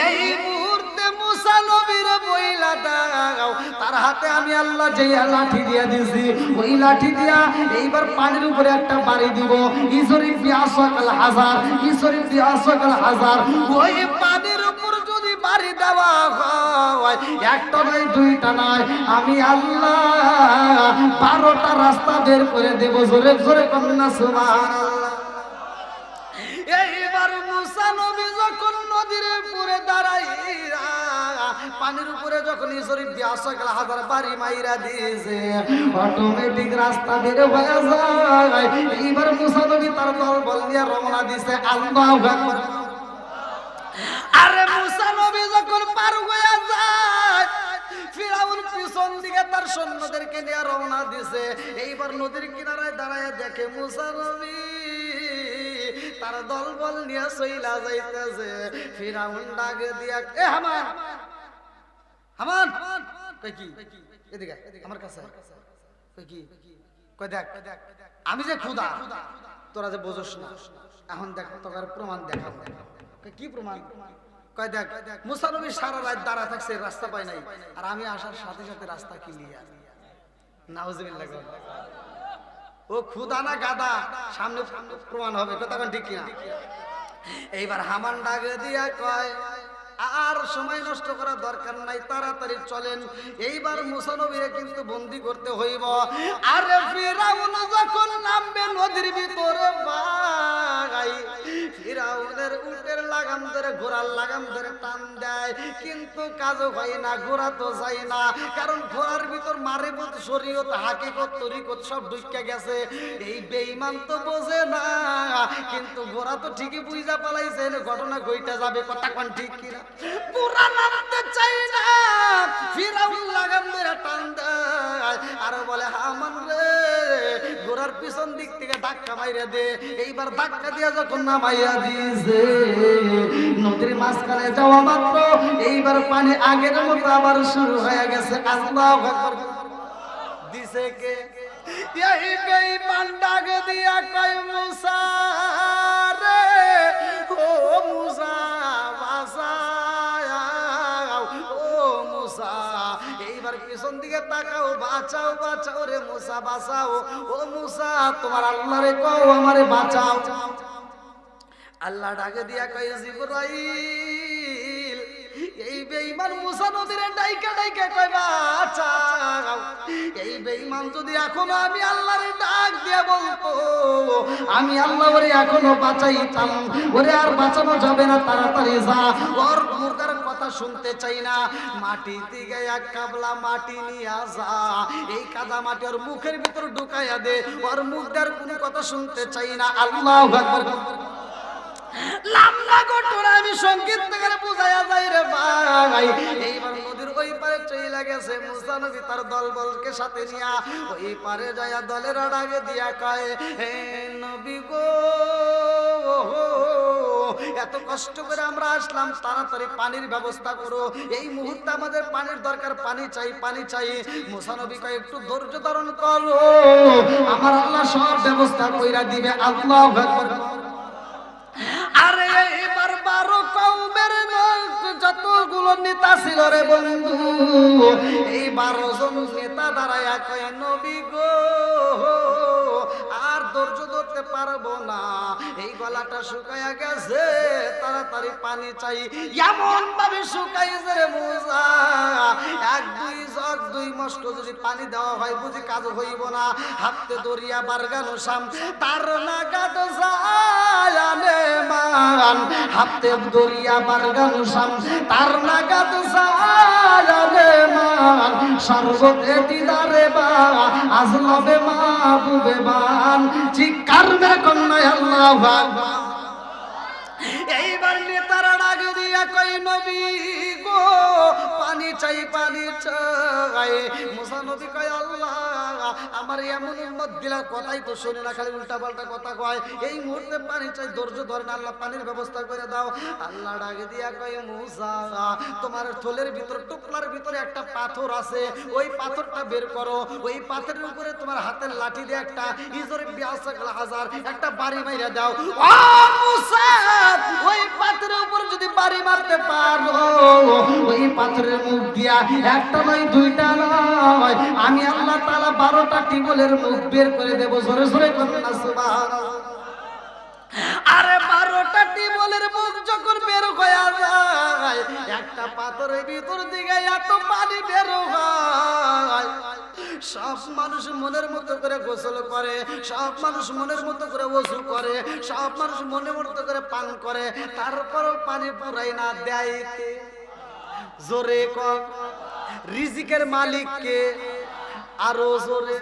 এই মুহূর্তে মুসা নবীর বইলা দাও, তার হাতে আমি আল্লাহ যে লাঠি দিয়া দিছি, ওই লাঠি দিয়া এইবার পানির উপরে একটা বাড়ি দিব। ঈশ্বরী বিয়াসাকাল হাজার, ঈশ্বরী বিয়াসাকাল হাজার। ওই পানির উপর যদি বাড়ি দেওয়া হয়, একটা নয়, দুইটা নয়, আমি আল্লাহ 12টা রাস্তা বের করে দেব। জোরে জোরে কন্যা সুবহানাল্লাহ। এইবার মুসা নবী যখন নদীর উপরে দাঁড়াইয়া, পানির উপরে যখন ঈশ্বরী বিয়াসাকাল হাজার বাড়ি মাইরা দিয়েছে, অটোমেটিক রাস্তা বের হয়ে যায়। এইবার মুসা নবী তার দলবল নিয়ে রওনা দিছে। আল্লাহু আকবার। আরে মুসা নবী যখন পার হয়ে যায়, ফিরাউন পিছন দিকে তার সৈন্যদেরকে নিয়ে রওনা দিছে। এইবার নদীর কিনারায় দাঁড়ায় দেখে মুসা নবী তার দলবল নিয়ে চইলা যাইতেছে। ফিরাউন ডাক দিয়া, এ হামান, হামান, কই কি? এদিকে আমার কাছে কই কি? কই দেখ, আমি যে খোদা, তোরা যে বুঝছ না, এখন দেখ তোর প্রমাণ দেখা। কি প্রমাণ? কয় দেখ, মুসা নবী সারা রাত দাঁড়া থাকছে, রাস্তা পায় নাই, আর আমি আসার সাথে সাথে রাস্তা ক্লিয়ার। নাউজুবিল্লাহ। ও খুদা না গাদা, সামনে প্রমাণ হবে, কথা কোন ঠিক কিনা? এইবার হামান ডাক দিয়া কয়, আর সময় নষ্ট করার দরকার নাই, তাড়াতাড়ি চলেন। এইবার মুসা নবীরে কিন্তু বন্দী করতে হইব। আরে ফিরাউন যখন নামবে নদীর ভিতরে, ভাই ফিরাউনের উটের লাগাম ধরে ঘোড়ার লাগাম ধরে টান দেয়, কিন্তু কাজও হয় না, ঘোড়া তো যায় না। কারণ ঘোড়ার ভিতর মারিফত, শরীয়ত, হাকিকত, তরিকত সব ঢুকে গেছে। এই বেঈমান তো বোঝে না, কিন্তু ঘোড়া তো ঠিকই বুঝা পালাইছে ঘটনা ঘইটা যাবে। কথা কোন ঠিক কিনা? ঘোড়া নামতে চাই না, ফিরাউন লাগাম ধরে টান দেয় আর বলে হামান রে ঘোড়ার পিছন দিক থেকে ধাক্কা মাইরা দে। এইবার ধাক্কা দিয়া যখন নামাইয়া দিয়েছে, নদীর মাঝখানে যাওয়া মাত্র এইবার পানি আগের মতো আবার শুরু হয়ে গেছে। আল্লাহু আকবার দিছে কে? এই বেঈমান ডাক দিয়া কয় মুসা রে, ও মুসা বাঁচাও, ও মুসা। এইবার পিছন দিকে তাকাও, বাঁচাও বাঁচাও রে মুসা, বাঁচাও। ও মুসা তোমার আল্লাহরে কও আমারে বাঁচাও। আল্লাহ ডাকে দিয়া কয় জিবরাইল, এই বেঈমান মুসা নবীরে ডাইকা ডাইকা কয় বাঁচাও। এই বেঈমান যদি এখনো আমি আল্লাহরে ডাক দিয়া বলতো, আমি আল্লাহ ওরে এখনো বাঁচাইতাম। ওরে আর বাঁচানো যাবে না, তাড়াতাড়ি যা। ওর মুখের কথা শুনতে চাই না, মাটি থেকে এক কাবলা মাটি নিয়ে যা, এই কাদা মাটি ওর মুখের ভিতর ঢুকাইয়া দে। ওর মুখের কোনো কথা শুনতে চাই না। আল্লাহু আকবার। লাম্বা ঘটনা আমি সংকেত থেকে বুঝাইয়া যাই রে ভাই। এইবার নদীর ওই পারে চইলা গেছে মুসা নবী তার দলবলকে সাথে নিয়া। ওই পারে যাইয়া দলের ডাকে দিয়া কয়, হে নবী গো, এত কষ্ট করে আমরা আসলাম, তাড়াতাড়ি পানির ব্যবস্থা করো। এই মুহূর্তে আমাদের পানির দরকার, পানি চাই, পানি চাই। মুসা নবী কয় একটু ধৈর্য ধারণ করো, আমার আল্লাহ সব ব্যবস্থা কইরা দিবে। আল্লাহু আকবার। আরে এবার 12 কওমের যতগুলো নেতা ছিল রে বন্ধু, এই 12 জন নেতা দাঁড়ায়া কয় নবী গো, আর ধৈর্য ধরতে পারবো না, এই গলাটা শুকায়া গেছে, তাড়াতাড়ি পানি চাই। এমন ভাবে শুকাইছে রে মুসা, 1-2 জগ 2 মস্ক যদি পানি দেওয়া হয় বুঝি কাজ হইব না। হাতে দরিয়া বারগানো শাম তার নাগাদ জায়ানে মান, হাতে দরিয়া বারগানো শাম তার নাগাদ জায়ানে মান, সর্বতে দিদারে বা আজলবে মাহবুবে বান। চিৎকার মেরে কন্যা আল্লাহু আকবার। এইবার নেতারা ডাক দিয়া কই নবী গো, পানি চাই, পানি চাই। মুসা নবী কয় আল্লাহ আমার এমন উম্মত দিলা, কথাই তো শুনে না, খালি উল্টা পাল্টা কথা কয়। এই মুহূর্তে পানি চাই, ধৈর্য ধরেন, আল্লাহ পানির ব্যবস্থা করে দাও। আল্লাহ ডাক দিয়া কয় মুসা তোমার থলের ভিতর, টুকলার ভিতরে একটা পাথর আছে, ওই পাথরটা বের করো। ওই পাথরের উপরে তোমার হাতের লাঠি দিয়ে একটা ইজরে বিয়াসাল হাজার একটা বাড়ি মাইরা দাও। ও মুসা ওই পাথরের উপর যদি বাড়ি মারতে পারো, ওই পাথরের মুখ দিয়া একটা নয়, 2টা নয়, আমি আল্লাহ তাআলা 12টা টিবলের মুখ বের করে দেব। জোরে জোরে করুন না সুবহানাল্লাহ। আরে 12টা টিবলের মুখ যখন বের হয়ে যায়, একটা পাথরের ভিতর দিকে এত পানি বের হয়, সব মানুষ মনের মতো করে গোসল করে, সব মানুষ মনের মতো করে ওযু করে, সব মানুষ মনের মতো করে পান করে, তারপরও পানি পুরাই না দেয় কে? জোরে কর, রিজিকের মালিক কে? আরো জোরে।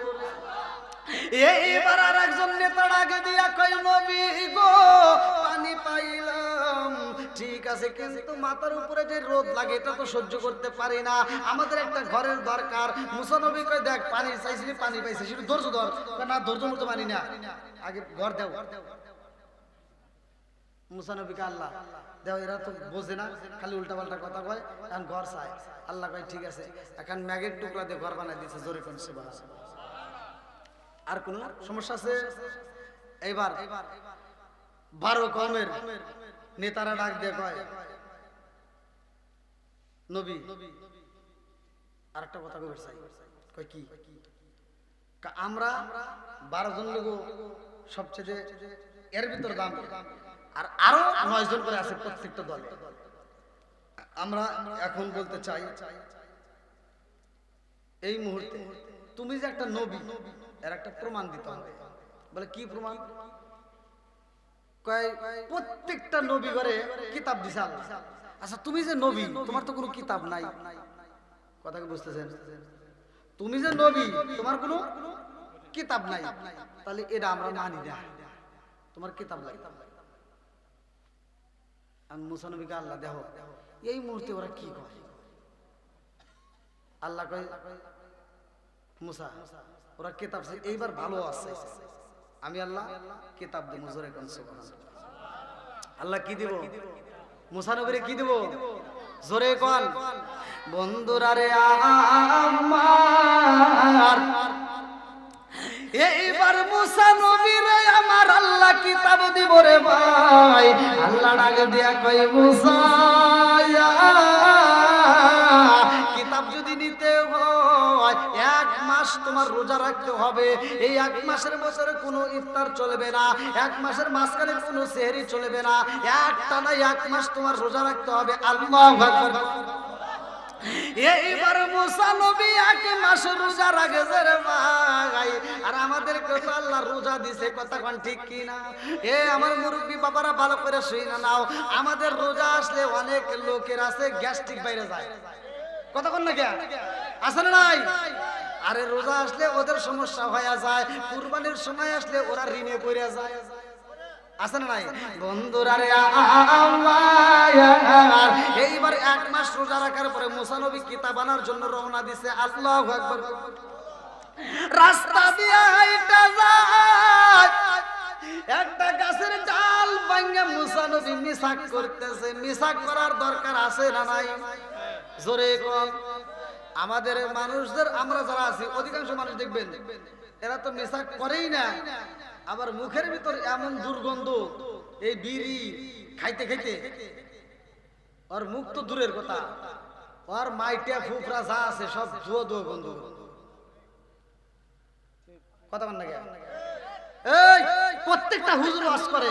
এইবার আর একজন নেতা আগে দিয়া কই নবী গো, পানি পাইলাম ঠিক আছে, কিন্তু মাথার উপরে যে রোদ লাগে এটা তো সহ্য করতে পারি না, আমাদের একটা ঘরের দরকার। মুসা নবী কই দেখ পানি চাইছিলি, পানি পাইছিস, শুধু ধৈর্য ধর। না ধৈর্য মতো পানি না, আগে ঘর দাও। মুসা নবীকে আল্লাহ দেও, এরা তো বোঝে না, খালি উল্টা পাল্টা কথা কয়, এখন ঘর চায়। আল্লাহ কয় ঠিক আছে, এখন ম্যাগের টুকরা দিয়ে ঘর বানাই দিয়েছে। জোরে কোন সুবহানাল্লাহ। আর কোন সমস্যা আছে? এইবার 12 কওমের নেতারা ডাক দিয়ে কয় নবী আরেকটা কথা কইতে চাই। কয় কি? আমরা 12 জন লোক সবচেয়ে এর ভিতর দাম, আর আরো 9 জন করে আছে প্রত্যেকটা দলে। আমরা এখন বলতে চাই এই মুহূর্তে তুমি যে একটা নবী, এর একটা প্রমাণ দিতে হবে। বলে কি প্রমাণ? কয় প্রত্যেকটা নবী ঘরে কিতাব দিছে আল্লাহ। আচ্ছা তুমি যে নবী, তোমার তো কোনো কিতাব নাই, কথা কি বুঝতেছেন? তুমি যে নবী, তোমার কোনো কিতাব নাই, তাহলে এটা আমরা মানি না, তোমার কিতাব নাই। আমি মুসা নবীকে আল্লাহ দেখো এই মুহূর্তে ওরা কি কয়, আল্লাহ কয় মুসা ওরা কিতাব এইবার ভালো আছে, আমি আল্লাহ কিতাব দেব। জোরে কোন সুবহানাল্লাহ। আল্লাহ কি দিব? মুসা নবীরে কি দিব? জোরে কোন বন্ধুরা রে আমার, এইবার মুসা নবীরে আমার আল্লাহ কিতাব দিব রে ভাই। আল্লাহ ডাকে দিয়া কই মুসা কিতাব যদি নিতে হয় 1 মাস তোমার রোজা রাখতে হবে। এই 1 মাসের বছরে কোনো ইফতার চলবে না, 1 মাসের মাঝখানে কোনো সেহরি চলবে না, একটানা 1 মাস তোমার রোজা রাখতে হবে। আল্লাহু আকবার। এইবার মুসা নবী 1 মাস রোজা রাখে রে ভাই। আর আমাদেরকে তো আল্লাহ রোজা দিছে, কথা কোন ঠিক কি না? আমার মুরব্বী বাবারা ভালো করে শুনে নাও, আমাদের রোজা আসলে অনেক লোকের আছে গ্যাস্ট্রিক বাইরে যায়, কথা কোন না কে আছে না নাই? আরে রোজা আসলে ওদের সমস্যা হয়ে যায়, কুরবানির সময় আসলে ওরা ঋণে পড়ে যায়, আছে না নাই? বন্ধুরা রে আমার এইবার 1 মাস রোজা রাখার পরে মুসা নবী কিতাব আনার জন্য রওনা দিছে। আল্লাহু আকবার। রাস্তা দিয়ে হাইটা যায়, একটা গাছের ডাল ভাঙে মুসা নবী মিসাক করতেছে। মিসাক করার দরকার আছে না নাই? জোরে কোন। আমাদের মানুষদের, আমরা যারা আছি অধিকাংশ মানুষ দেখবেন এরা তো মিসাক করেই না, আবার মুখের ভিতর এমন দুর্গন্ধ, এই বিড়ি খাইতে খাইতে ওর মুখ তো দূরের কথা, ওর মাইটা ফুফরা যা আছে সব ধুয়ো ধুয়ো গন্ধ, কথা বল না কে? এই প্রত্যেকটা হুজুর ওয়াজ করে,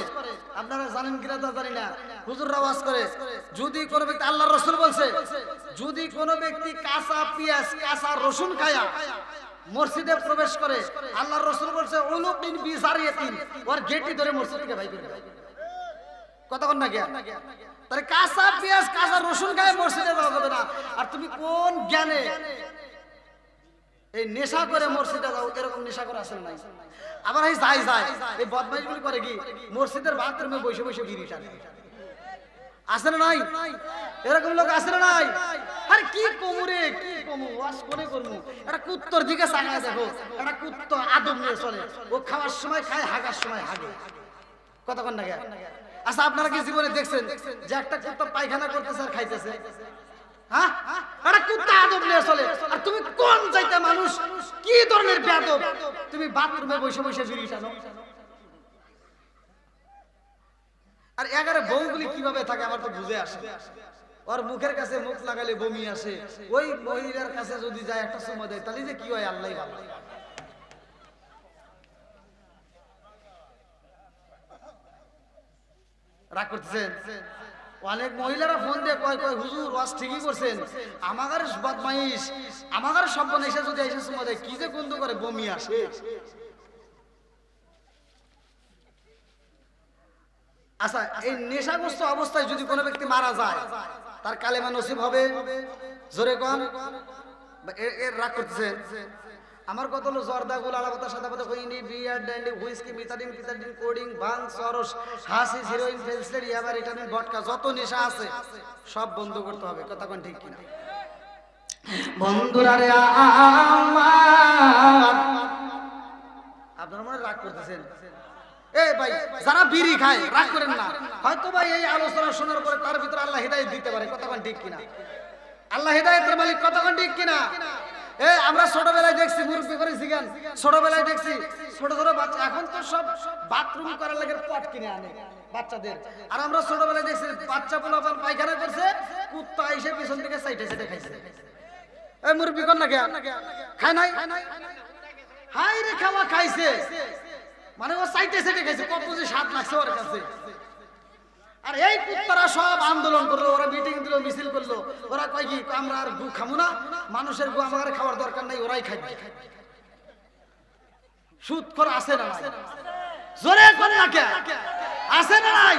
আপনারা জানেন কিনা তা জানি না, হুজুররা ওয়াজ করে যদি কোনো ব্যক্তি, আল্লাহর রাসূল বলছে যদি কোনো ব্যক্তি কাঁচা পেঁয়াজ কাঁচা রসুন খায়া মসজিদে প্রবেশ করে, আল্লাহর রাসূল বলছে উলুকিন বিজারিয়াতিন, ওর গেটি ধরে মসজিদ থেকে বাইর করে দেয়, কথা কোন না কে? তাহলে কাঁচা পেঁয়াজ কাঁচা রসুন খায় মসজিদে যাওয়া যাবে না। আর তুমি কোন জ্ঞানে এই নেশা করে মসজিদে যাও? এরকম নেশা করে আসলে নাই। আবার এই যাই যায় এই বদমাইশগুলি করে কি মসজিদের বাথরুমে বসে বসে বিড়ি টানে, আছে না নাই? এরকম লোক আছে না নাই? আরে কি কমুরে কি কমু ওয়াশ করে করমু, এটা কুত্তর দিকে চাকায় দেখো, এটা কুত্ত আদব নিয়ে চলে, ও খাওয়ার সময় খায়, হাগার সময় হাগে, কথা কোন না কে? আচ্ছা আপনারা কি জীবনে দেখছেন যে একটা কুত্তা পায়খানা করতেছে আর খাইতেছে? হ্যাঁ, এটা কুত্তা আদব নিয়ে চলে। আর তুমি কোন যাইতে মানুষ, কি ধরনের বেয়াদব, তুমি বাথরুমে বসে বসে বিড়ি টানো? আর 11 বউগুলি কিভাবে থাকে আমার তো বুঝে আসে, ওর মুখের কাছে মুখ লাগালে বমি আসে, ওই মহিলার কাছে যদি যায় একটা সময় দেয় তাহলে যে কি হয় আল্লাহই ভালো। রাগ করতেছেন? অনেক মহিলারা ফোন দিয়ে কয় কয় হুজুর ওয়াজ ঠিকই করছেন, আমাদের বদমাইশ আমাদের সর্বনেশে যদি এসে সময় দেয় কি যে গন্ধ করে বমি আসে। আচ্ছা এই নেশাগ্রস্ত অবস্থায় যদি কোনো ব্যক্তি মারা যায় তার কালেমা নসিব হবে? জোরে কোন। এর রাগ করতেছেন? আমার কত হলো জর্দা গোল আলাপাতা সাদা পাতা কইনি বিয়ার ড্যান্ডি হুইস্কি মিথাডিন পিথাডিন কোডিং ভাং সরস হাসিস হিরোইন ফেলসলেট ইয়াবার ইটামিন ভডকা যত নেশা আছে সব বন্ধ করতে হবে, কথা কোন ঠিক কিনা? বন্ধুরা রে আমার, আপনারা মনে রাগ করতেছেন? এই ভাই যারা বিড়ি খায় রাগ করেন না, হয়তো ভাই এই আলোচনা শোনার পরে তার ভিতরে আল্লাহ হিদায়াত দিতে পারে, কথা কোন ঠিক কিনা? আল্লাহ হিদায়াতের মালিক, কথা কোন ঠিক কিনা? আমরা ছোটবেলায় দেখছি, মুরব্বি করেছি গান, ছোটবেলায় দেখছি ছোট ছোট বাচ্চা, এখন তো সব বাথরুম করার লাগে পট কিনে আনে বাচ্চাদের, আর আমরা ছোটবেলায় দেখছি বাচ্চা পোলাপান পায়খানা করছে, কুত্তা এসে পিছন থেকে সাইডে সাইডে খাইছে। এই মুরব্বি কর না কে খায় নাই? হাই রে খাওয়া খাইছে, মানে ও সাইডে সাইডে খাইছে, কত যে স্বাদ লাগছে ওর কাছে। আর এই কুত্তারা সব আন্দোলন করলো, ওরা মিটিং দিল, মিছিল করলো, ওরা কয় কি আমরা আর গু খাবো না, মানুষের গু আমাদের খাওয়ার দরকার নাই, ওরাই খাইবে। সুদ করে আসে না? জোরে কোন না কে আছে না নাই?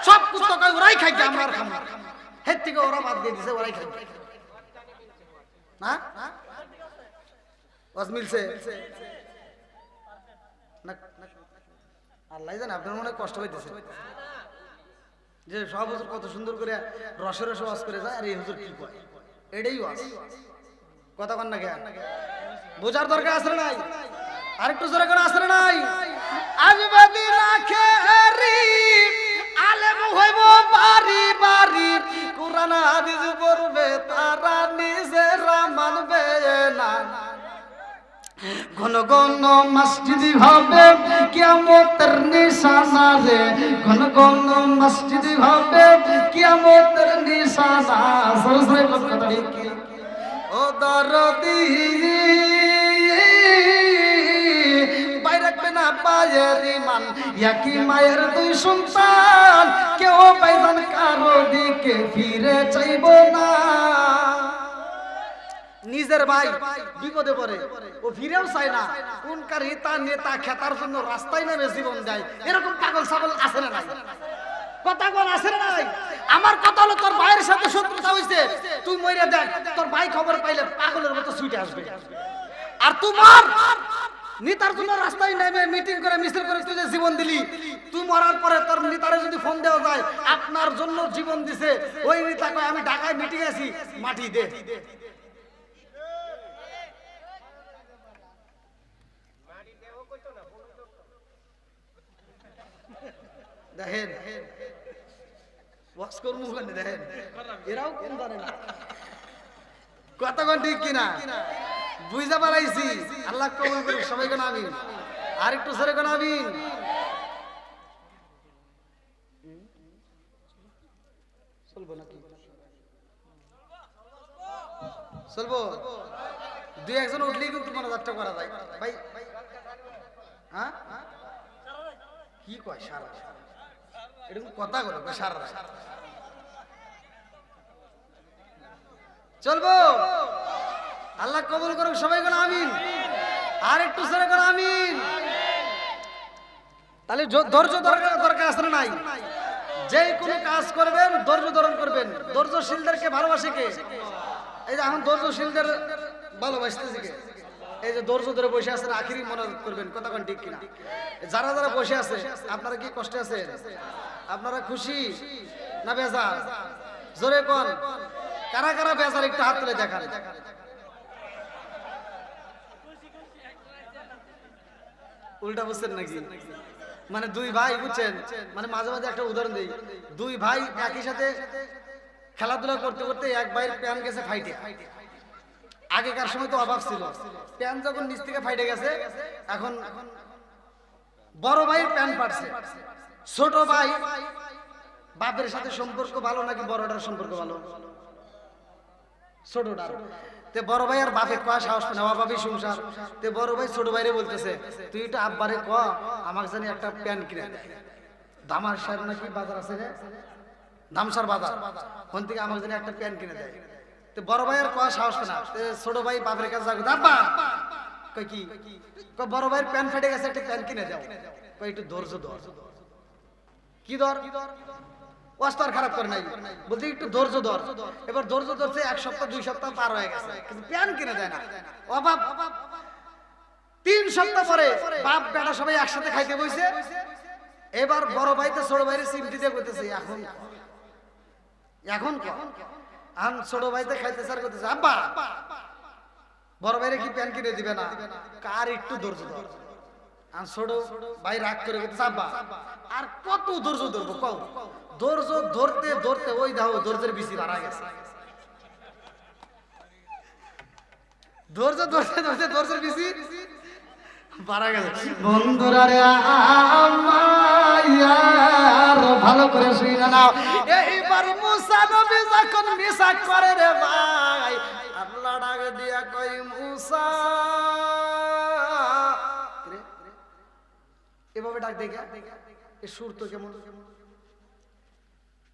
সব কুত্তা কয় ওরাই খাই, আমরা আর খাবো না। হের থেকে ওরা বাদ দিয়ে দিছে, ওরাই খাই না। ওয়াজ মিলছে না? আল্লাহ জানে, আপনার মনে কষ্ট হইতেছে যে সব হুজুর কত সুন্দর করে রসে রসে ওয়াজ করে যায়, আর এই হুজুর কি কয়, এটাই ওয়াজ। কথা কন না কে? বোঝার দরকার আছে না নাই? আরেকটু জোরে করে আছে না নাই? আসবে দিন আখেরি, আলেম হইব বাড়ি বাড়ি, কুরআন হাদিস পড়বে তারা নিজেরা মানবে না। ঘন ঘন মসজিদ হবে কিয়ামতের নিশানা রে, ঘন ঘন মসজিদ হবে কিয়ামতের নিশানা। সরসরে কথা ঠিক ও দরদি বাইরাকবে না পায়ের ইমান, একই মায়ের দুই সন্তান, কেউ বাইজান কারো দিকে ফিরে চাইব না। নিজের ভাই বিপদে পড়ে ও ফিরেও চায় না, কোনকার হিতা নেতা খেতার জন্য রাস্তায় নেমে জীবন দেয়, এরকম পাগল ছাগল আছে না নাই? কথা কোন আছে না নাই? আমার কথা হলো, তোর ভাইয়ের সাথে শত্রুতা হইছে, তুই মইরা দেখ, তোর ভাই খবর পাইলে পাগলের মতো ছুটে আসবে। আর তোমার নেতার জন্য রাস্তায় নেমে মিটিং করে মিছিল করে তুই যে জীবন দিলি, তুই মরার পরে তোর নেতারে যদি ফোন দেওয়া যায় আপনার জন্য জীবন দিছে, ওই নেতা কয় আমি ঢাকায় মিটিং আছি, মাটি দে। দেখেন ওয়াজ করবো ওখানে, দেখেন এরাও কোন জানে না। কথা কোন ঠিক কিনা? বুঝা পালাইছি। আল্লাহ কবুল করুক সবাইকে আমিন। আর একটু সরে কোন আমিন। চলবো নাকি? চলবো? দুই একজন উঠলেই কিন্তু মনোযাত্রা করা যায় ভাই। হ্যাঁ কি কয় সারা এরকম কথা বলো সারা চলবো? আল্লাহ কবুল করুক সবাই কোন আমিন। আর একটু সরে কোন আমিন। তাহলে ধৈর্য দরকার আছে না নাই? যে কোনো কাজ করবেন ধৈর্য ধারণ করবেন। ধৈর্যশীলদেরকে ভালোবাসে কে? এই যে এখন ধৈর্যশীলদের ভালোবাসতেছে কে? এই যে ধৈর্য ধরে বসে আছেন, আখিরি মনোযোগ করবেন। কথা কোন ঠিক কিনা? যারা যারা বসে আছে আপনারা কি কষ্টে আছেন? আপনারা খুশি না বেজার? জোরে কোন কারা কারা বেজার একটু হাত তুলে দেখান। উল্টা বুঝছেন নাকি? মানে দুই ভাই বুঝছেন, মানে মাঝে মাঝে একটা উদাহরণ দেই। দুই ভাই একই সাথে খেলাধুলা করতে করতে এক ভাইয়ের প্যান গেছে ফাইটে। আগেকার সময় তো অভাব ছিল, প্যান যখন নিচ থেকে ফাইটে গেছে, এখন বড় ভাইয়ের প্যান পাটছে। ছোট ভাই বাপের সাথে সম্পর্ক ভালো নাকি বড়টার সম্পর্ক ভালো? ছোটটার। তে বড় ভাই আর বাপে কয়া সাহস পায় না, অভাবী সংসার। তে বড় ভাই ছোট ভাইরে বলতেছে, তুই এটা আব্বারে ক আমাকে জানি একটা প্যান কিনে দেয়। ধামারসার নাকি বাজার আছে রে, ধামসার বাজার, ওখান থেকে আমাকে জানি একটা প্যান কিনে দেয়। তো বড় ভাই আর কয়া সাহস পায় না। ছোট ভাই বাপের কাছে যাবে, আব্বা কই কি? বড় ভাইয়ের প্যান ফেটে গেছে, একটা প্যান কিনে দাও। কই একটু ধৈর্য ধর। কি ধর? ওয়াস্তার খারাপ করে নাই, বলতে একটু ধৈর্য ধর। এবার ধৈর্য ধরছে, এক সপ্তাহ দুই সপ্তাহ পার হয়ে গেছে, কিন্তু প্যান কিনে দেয় না। অভাব। 3 সপ্তাহ পরে বাপ বেটা সবাই একসাথে খাইতে বসে। এবার বড় ভাই তো ছোট ভাইয়ের সিমটি দিয়ে করতেছে, এখন এখন ছোট ভাইতে খাইতে স্যার করতেছে, আব্বা বড় ভাইরে কি প্যান কিনে দিবে না? কার একটু ধৈর্য ধর। ছোট ভাই রাগ করে গেছে, আব্বা আর কত ধৈর্য ধরবো কও? ধৈর্য ধরতে ধরতে ওই দেখো ধৈর্যের বেশি মারা গেছে। ধৈর্য ধরতে ধরতে ধৈর্যের বেশি মারা গেছে। বন্ধুরা রে আমার ভালো করে শুনে নাও, এইবার মুসা নবী যখন মিশা করে রে ভাই, আল্লাহ ডাক দিয়া কই মুসা, এভাবে ডাক দেখা এই সুর তো কেমন?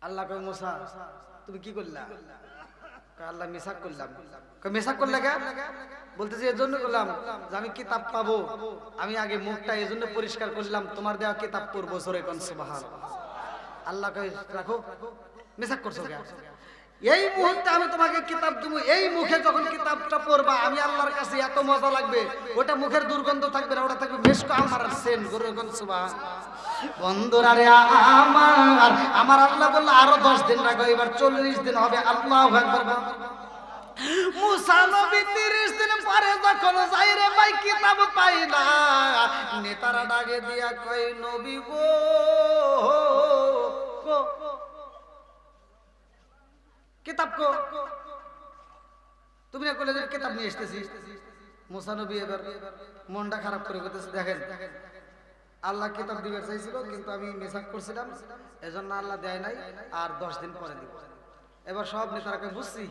আল্লাহ কই মুসা তুমি কি করলা? আল্লাহ মিসাক করলাম। মিসাক করলে কে? বলতেছি এজন্য করলাম যে আমি কিতাব পাবো, আমি আগে মুখটা এজন্য পরিষ্কার করলাম, তোমার দেওয়া কিতাব পড়বো। জোরে কোন সুবহানাল্লাহ। আল্লাহ কই রাখো, মিসাক করছো কে? এই মুহূর্তে আমি তোমাকে কিতাব দেবো, এই মুখে যখন কিতাবটা পড়বা আমি আল্লাহর কাছে এত মজা লাগবে, ওটা মুখের দুর্গন্ধ থাকবে না, ওটা থাকবে মিশক আমার সেন। জোরে কোন সুবহানাল্লাহ। বন্ধুরা রে আমার আল্লাহ বলল আরো 10 দিন রাখো, এবার 40 দিন হবে। আল্লাহু আকবার। মুসা নবী 30 দিন পরে যখন যাই রে ভাই কিতাব পাই না, নেতারা ডাকে দিয়া কই নবী গো কিতাব কো, তুমি না কইলে যে কিতাব নিয়ে আসতেছি। মুসা নবী এবার মনটা খারাপ করে কইতেছে দেখেন আল্লাহ কিতাব দিবে চাইছিল কিন্তু আমি মিসাক করছিলাম, এজন্য আল্লাহ দেয় নাই, আর 10 দিন পরে দিব। এবার সব নেতারাকে বুঝছি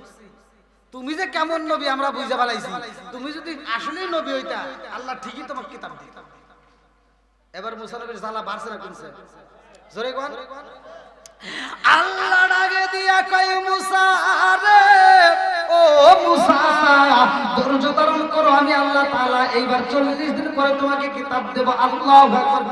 তুমি যে কেমন নবী আমরা বুঝে ফেলাইছি, তুমি যদি আসলেই নবী হইতা আল্লাহ ঠিকই তোমাকে কিতাব দিত। এবার মুসা নবীর জ্বালা বাড়ছে না কমছে? জোরে কোন। আল্লাহ ডাকে দিয়া কই মুসা রে ও মুসা ধৈর্য ধারণ করো, আমি আল্লাহ তাআলা এইবার 40 দিন পরে তোমাকে কিতাব দেব। আল্লাহু আকবার।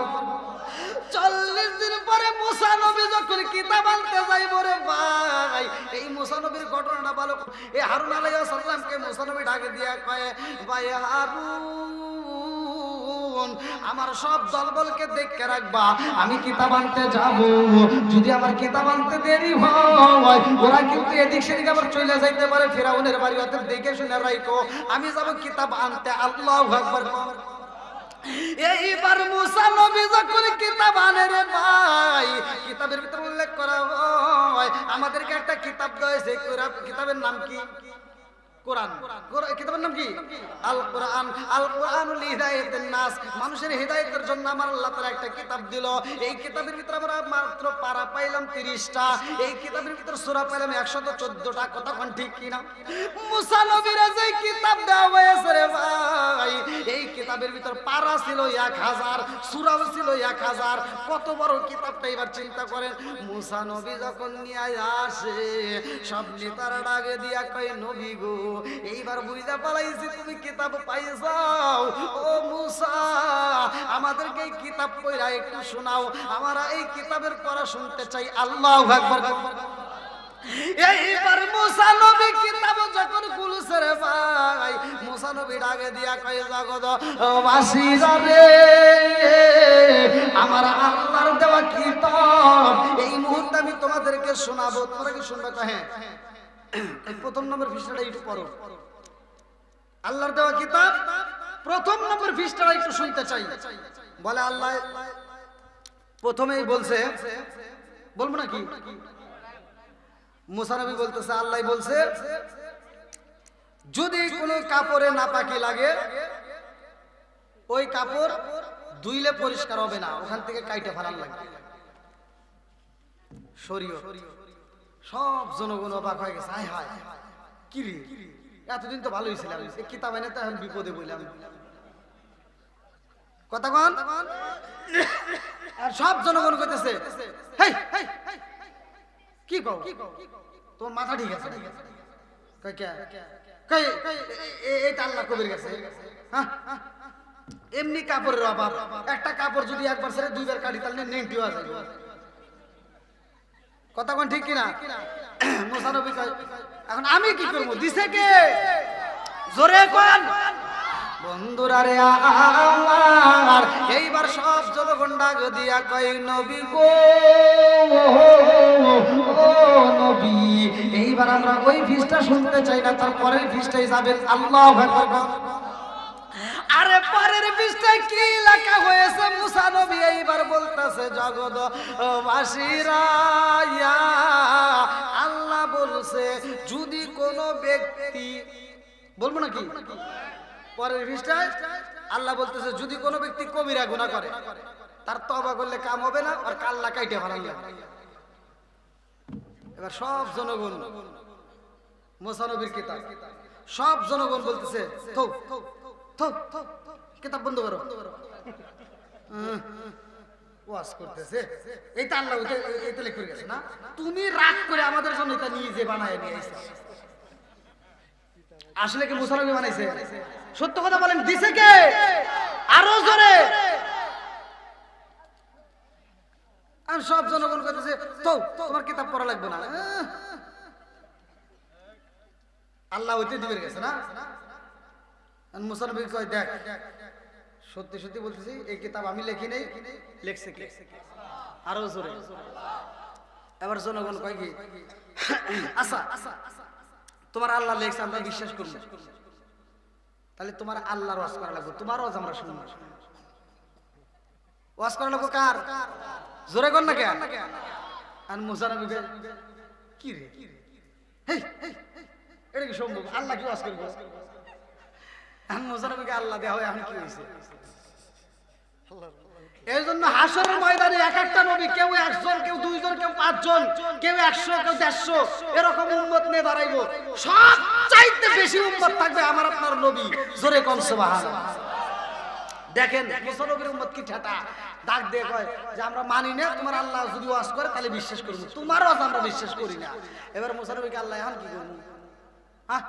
40 দিন পরে মুসা নবী যখন কিতাব আনতে যাইব রে ভাই, এই মুসা নবীর ঘটনাটা ভালো। এই হারুন আলাইহিস সালামকে মুসা নবী ডাকে দিয়া কয় ভাই হারুন আমার সব দলবলকে দেখে রাখবা, আমি কিতাব আনতে যাব, যদি আমার কিতাব আনতে দেরি হয় ওরা কিন্তু এদিক সেদিক আবার চলে যাইতে পারে ফিরাউনের বাড়ি, অতএব দেখে শুনে রাখো, আমি যাব কিতাব আনতে। আল্লাহু আকবার। এইবার মুসা নবী যখন কিতাব আনে রে ভাই, কিতাবের ভিতরে উল্লেখ করা হয় আমাদেরকে একটা কিতাব দেওয়া হয়েছে, কিতাবের নাম কি? কোরআন। কিতাবের নাম কি? আল কোরআন। আল কোরআনুল হিদায়াতুন নাস, মানুষের হিদায়াতের জন্য আমার আল্লাহ তাআলা একটা কিতাব দিল। এই কিতাবের ভিতরে আমরা মাত্র পারা পাইলাম 30টা, এই কিতাবের ভিতরে সূরা পাইলাম 114টা। কথা কোন ঠিক কি না? মুসা নবীর যে কিতাব দেওয়া হয়েছে রে ভাই, এই কিতাবের ভিতর পারা ছিল 1000, সূরা ছিল 1000। কত বড় কিতাবটা এবার চিন্তা করেন। মুসা নবী যখন নিয়ে আসে সব নেতারা ডাকে দিয়া কয় নবী গো এইবার বুঝা পালাইছি তুমি কিতাব পাইছাও, ও মুসা আমাদেরকে এই কিতাব পড়া একটু শোনাও, আমরা এই কিতাবের পড়া শুনতে চাই। আল্লাহু আকবার। এইবার মুসা নবী কিতাব যখন খুলছে রে ভাই, মুসা নবী ডাকে দিয়া কয় জগৎ বাসীরা রে আমার আল্লাহর দেওয়া কিতাব এই মুহূর্তে আমি তোমাদেরকে শোনাবো, তোমরা কি শুনবে? হ্যাঁ। প্রথম নম্বর পৃষ্ঠাটা একটু পড়ো। আল্লাহর দেওয়া কিতাব প্রথম নম্বর পৃষ্ঠাটা একটু শুনতে চাই। বলে আল্লাহ প্রথমেই বলছে, বলবো নাকি? মুসা নবী বলতেছে, আল্লাহ বলছে যদি কোনো কাপড়ে নাপাকি লাগে ওই কাপড় ধুইলে পরিষ্কার হবে না, ওখান থেকে কাইটে ফেলার লাগবে। শরীয়ত। সব জনগণ অবাক হয়ে গেছে, হায় হায় কি রে এতদিন তো ভালোই ছিলাম, এই কিতাব এনে তো এখন বিপদে বললাম। কথা কন। আর সব জনগণ কইতেছে হেই কি কও, তোমার মাথা ঠিক আছে? কই কে কই এইটা আল্লাহ কবির গেছে। হ্যাঁ এমনি কাপড়ের অভাব, একটা কাপড় যদি একবার ছেড়ে দুইবার কাটি তাহলে নেংটি হয়ে যাবে। কথা কোন ঠিক কিনা? মুসা নবী কয় এখন আমি কি করব? দিছে কে? জোরে কোন। বন্ধুরা রে আমার এইবার সব জনগণ ডাক দিয়া কয় নবী গো ও নবী, এইবার আমরা ওই ফিসটা শুনতে চাই না, তার পরের ফিসটাই যাবেন। আল্লাহু আকবার। আরে পরের পৃষ্ঠায় কি লেখা হয়েছে? মুসা নবী এইবার বলতেছে জগৎবাসীরা আল্লাহ বলছে যদি কোনো ব্যক্তি, বলবো নাকি? পরের পৃষ্ঠায় আল্লাহ বলতেছে যদি কোনো ব্যক্তি কবিরা গুনাহ করে তার তওবা করলে কাম হবে না, আর কাল্লা কাইটে ফেলাইয়া। এবার সব জনগণ মুসা নবীর কিতাব, সব জনগণ বলতেছে থু থু কিতাব বন্ধ করো। ওয়াজ করতেছে এইটা আল্লাহ এইটা লিখে গেছে না, তুমি রাগ করে আমাদের জন্য এটা নিয়ে যে বানায় নিয়ে আইছো। আসলে কি মুসা নবী বানাইছে? সত্য কথা বলেন, দিছে কে? আরো জোরে। আর সব জনগণ কইতেছে তো তোমার কিতাব পড়া লাগবে না, আল্লাহ হইতে দিবে গেছে না। আর মুসা নবী কয় দেখ সত্যি সত্যি বলতেছি এই কিতাব আমি লিখি নাই, লিখছে কে? আরো জোরে। এবার জনগণ কয় কি আচ্ছা তোমার আল্লাহ লেখছে আমরা বিশ্বাস করি, তাহলে তোমার আল্লাহর ওয়াজ করা লাগবে, তোমার ওয়াজ আমরা শুনবো। ওয়াজ করা লাগবে কার? জোরে কর না কেন? আর মুসা নবী কি রে এটা কি সম্ভব? আল্লাহ কি ওয়াজ করবো? আর মুসা নবীকে আল্লাহ দেওয়া হয়, এখন কি হয়েছে? এই জন্য হাসরের ময়দানে এক একটা নবী, কেউ 1 জন, কেউ 2 জন, কেউ 5 জন, কেউ 100, কেউ 150 এরকম উম্মত নিয়ে দাঁড়াইবো। সবচাইতে বেশি উম্মত থাকবে আমার আপনার নবী। জোরে কোন সুবহানাল্লাহ। দেখেন মুসা নবীর উম্মত কি ঠাটা, ডাক দিয়ে কয় যে আমরা মানি না, তোমার আল্লাহ যদি ওয়াজ করে তাহলে বিশ্বাস করব, তোমার ওয়াজ আমরা বিশ্বাস করি না। এবার মুসা নবীকে আল্লাহ এখন কি করব? হ্যাঁ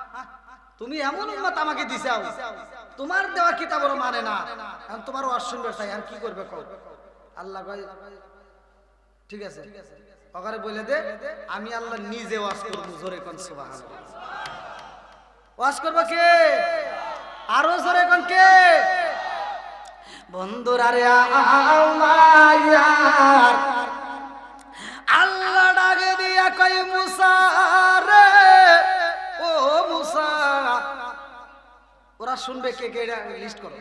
তুমি এমন উম্মত আমাকে দিছাও, তোমার দেওয়া কিতাব ওরা মানে না, এখন তোমার ওয়াজ শুনবে চাই, আর কি করবে কও? আল্লাহ কয় ঠিক আছে ওখানে বলে দে আমি আল্লাহ নিজে ওয়াজ করব। জোরে কোন সুবহানাল্লাহ। ওয়াজ করব কে? আরো জোরে কোন কে? বন্ধুরা রে আমার আল্লাহ ডাকে দিয়া কয় মুসা রে ও মুসা। ওরা শুনবে কে কে লিস্ট করো।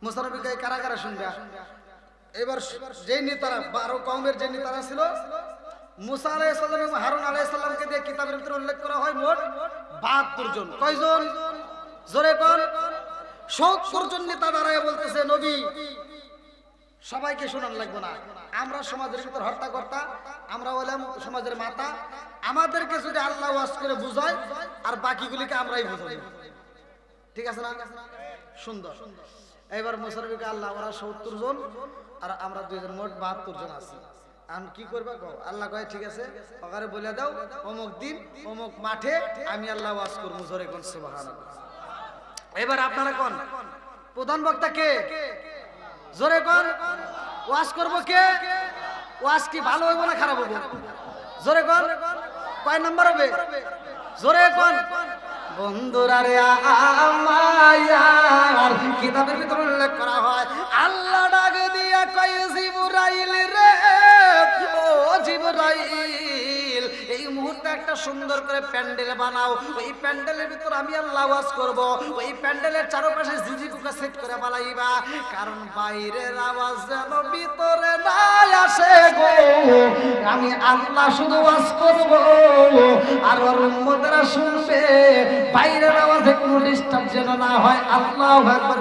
মুসা নবী কয় কারা কারা শুনবে? এবার যে নেতারা 12 কওমের যে নেতারা ছিল মুসা আলাইহিস সালাম এবং হারুন আলাইহিস সালামকে দিয়ে কিতাবের ভিতরে উল্লেখ করা হয় মোট 72 জন। কয়জন? জোরে কোন। 70 জন নেতা দাঁড়ায় বলতেছে নবী সবাইকে শোনান লাগবে না, আমরা সমাজের ভিতর হর্তাকর্তা, আমরা হলাম সমাজের মাথা, আমাদেরকে যদি আল্লাহ ওয়াজ করে বুঝায় আর বাকিগুলিকে আমরাই বুঝাবো। ঠিক আছে না? সুন্দর। এবার মুসা নবীকে আল্লাহ ওরা 70 জন আর আমরা 2 জন, মোট 72 জন আছি। এখন কি করবে কও? আল্লাহ কয় ঠিক আছে ওখানে বলে দাও অমুক দিন অমুক মাঠে আমি আল্লাহ ওয়াজ করবো। জোরে কোন সুবহানাল্লাহ। এবার আপনারা কোন প্রধান বক্তা কে? জোরে কোন। ওয়াজ করব কে? ওয়াজ কি ভালো হইব না খারাপ হইব? জোরে কোন। কয় নাম্বার হবে? জোরে কোন। বন্ধুরা রে আমার কিতাবের ভিতরে উল্লেখ করা হয় আল্লাহ ডাক দিয়া কয় জিবরাইল রে ও জিবরাইল এই মুহূর্তে একটা সুন্দর করে প্যান্ডেল বানাও, ওই প্যান্ডেলের ভিতর আমি আল্লাহ ওয়াজ করব, ওই প্যান্ডেলের চারপাশে ঝিঝি পোকা সেট করে বানাইবা, কারণ বাইরের আওয়াজ যেন ভিতরে না আসে গো। আমি আল্লাহ শুধু ওয়াজ করব আর ওর উম্মতেরা শুনবে, বাইরের আওয়াজে কোনো ডিস্টার্ব যেন না হয়। আল্লাহু আকবার।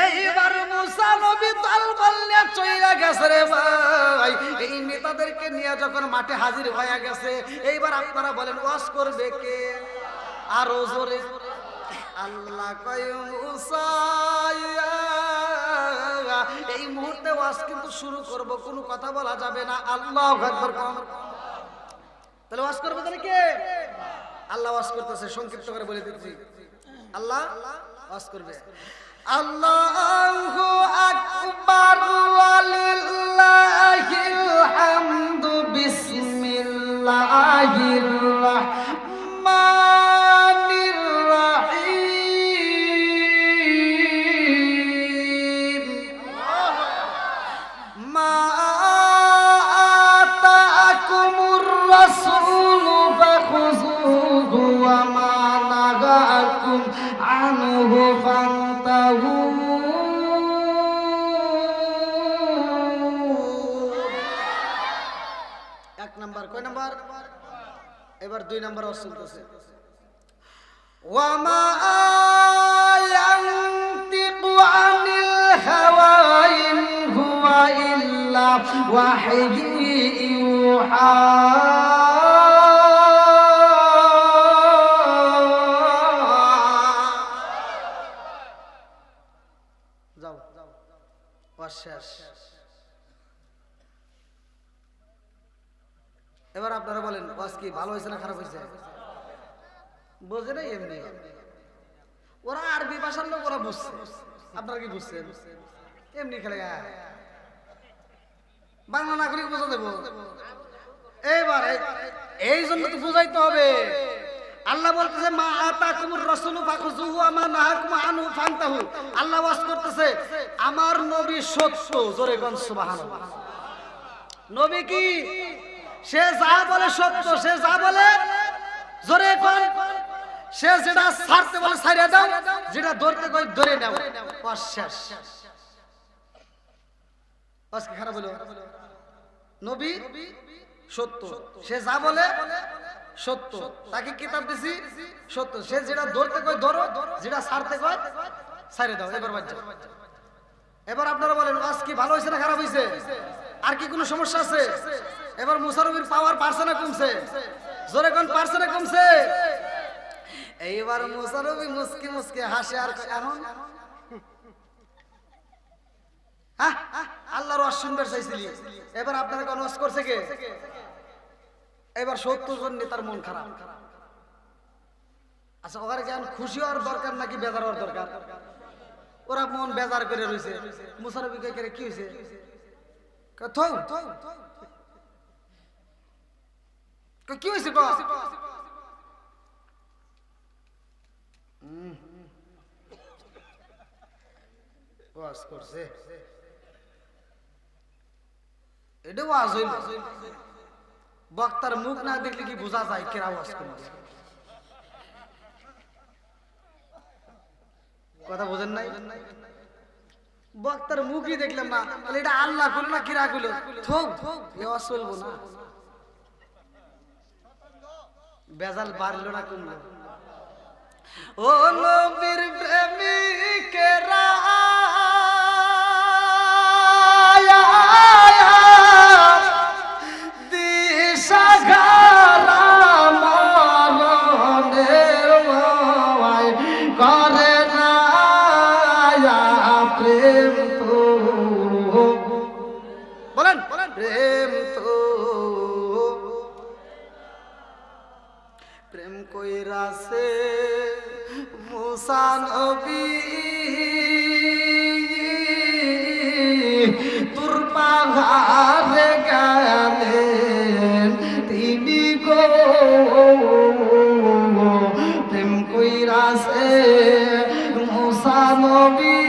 এইবার মুসা নবী দলবল নিয়ে চইলা গেছে রে ভাই, এই নেতাদেরকে নিয়ে যখন মাঠে হাজির হয়ে গেছে, এইবার আপনারা বলেন ওয়াজ করবে কে? আরো জোরে। আল্লাহ কয় মুসা এই মুহূর্তে ওয়াজ কিন্তু শুরু করব, কোনো কথা বলা যাবে না। আল্লাহু আকবার। তাহলে ওয়াজ করবে তাহলে কে? আল্লাহ ওয়াজ করতেছে, সংক্ষিপ্ত করে বলে দিচ্ছি। আল্লাহ ওয়াজ করবে। আল্লাহু আকবার ওয়ালিল্লাহিল হামদু বিসমিল্লাহির রাহমানির রাহিম। মা আতাকুমুর রাসূলু ফাখুযুহু ওয়া মা নাহাকুম আনহু ফান্তাহু। এক নাম্বার। কয় নাম্বার? এবার 2 নাম্বার ওয়াজ চলতেছে। ওয়া মা ইয়ানতিকু আনিল হাওয়া ইন হুয়া ইল্লা ওয়াহয়ু ইউহা। যাও ওয়াজ শেষ। এবার আপনারা বলেন ওয়াজ কি ভালো হয়েছে না খারাপ হয়েছে? বোঝে না এমনি, ওরা আরবি ভাষার লোক, ওরা বুঝছে। আপনারা কি বুঝছেন? এমনি খেলে বাংলা নাগরিক বোঝা দেবো। এইবার এই জন্য তো বুঝাইতে হবে। আল্লাহ বলতেছে মা আতাকুমুর রাসূলু ফাখুযুহু ওয়া মা নাহাকুম আনহু ফান্তাহু। আল্লাহ ওয়াজ করতেছে আমার নবী সত্য, জোরে কোন সুবহানাল্লাহ। নবী কি? সে যা বলে সত্য, সে যা বলে জোরে কোন, সে যেটা ছাড়তে বলে ছাড়িয়ে দাও, যেটা ধরতে কই ধরে নাও। শেষ। আজকে খারাপ হলো। নবী সত্য, সে যা বলে সত্য, তাকে কিতাব দিছি সত্য, সে যেটা ধরতে কই ধরো, যেটা ছাড়তে কই ছাড়িয়ে দাও। এবার বাচ্চা, এবার আপনারা বলেন আজ কি ভালো হয়েছে না খারাপ হয়েছে? আর কি কোনো সমস্যা আছে? এবার মুসা নবীর পাওয়ার পারছে না কমছে? জোরে কোন পারছে না কমছে? এইবার মুসা নবী মুস্কি মুস্কি হাসে আর এখন আল্লাহর ওয়াজ শুনবার চাইছিলি, এবার আপনারা কোন ওয়াজ করছে কে? এবার ৭০ জন নেতার মন খারাপ। আচ্ছা ওখানে কেন খুশি হওয়ার দরকার নাকি বেজার হওয়ার দরকার? ওরা মন বেজার করে রয়েছে। মুসা নবী কে কি হয়েছে? কি হয়েছে? ওয়াজ করছে, এটা ওয়াজ হইল। বক্তার মুখ না দেখলে কি বোঝা যায় কেরা ওয়াজ করছে? কথা বোঝেন নাই? বক্তার মুখই দেখলাম না, তাহলে এটা আল্লাহ করলো না কিরা করলো? ওয়াজ চলবো না। বেজাল বাড়লো না কমলো? ও নবীর প্রেমিকেরা প্রেম কইরাছে মুসা নবী তোর পাহাড়ে গেলেন তিনি গো, প্রেম কইরাছে মুসা নবী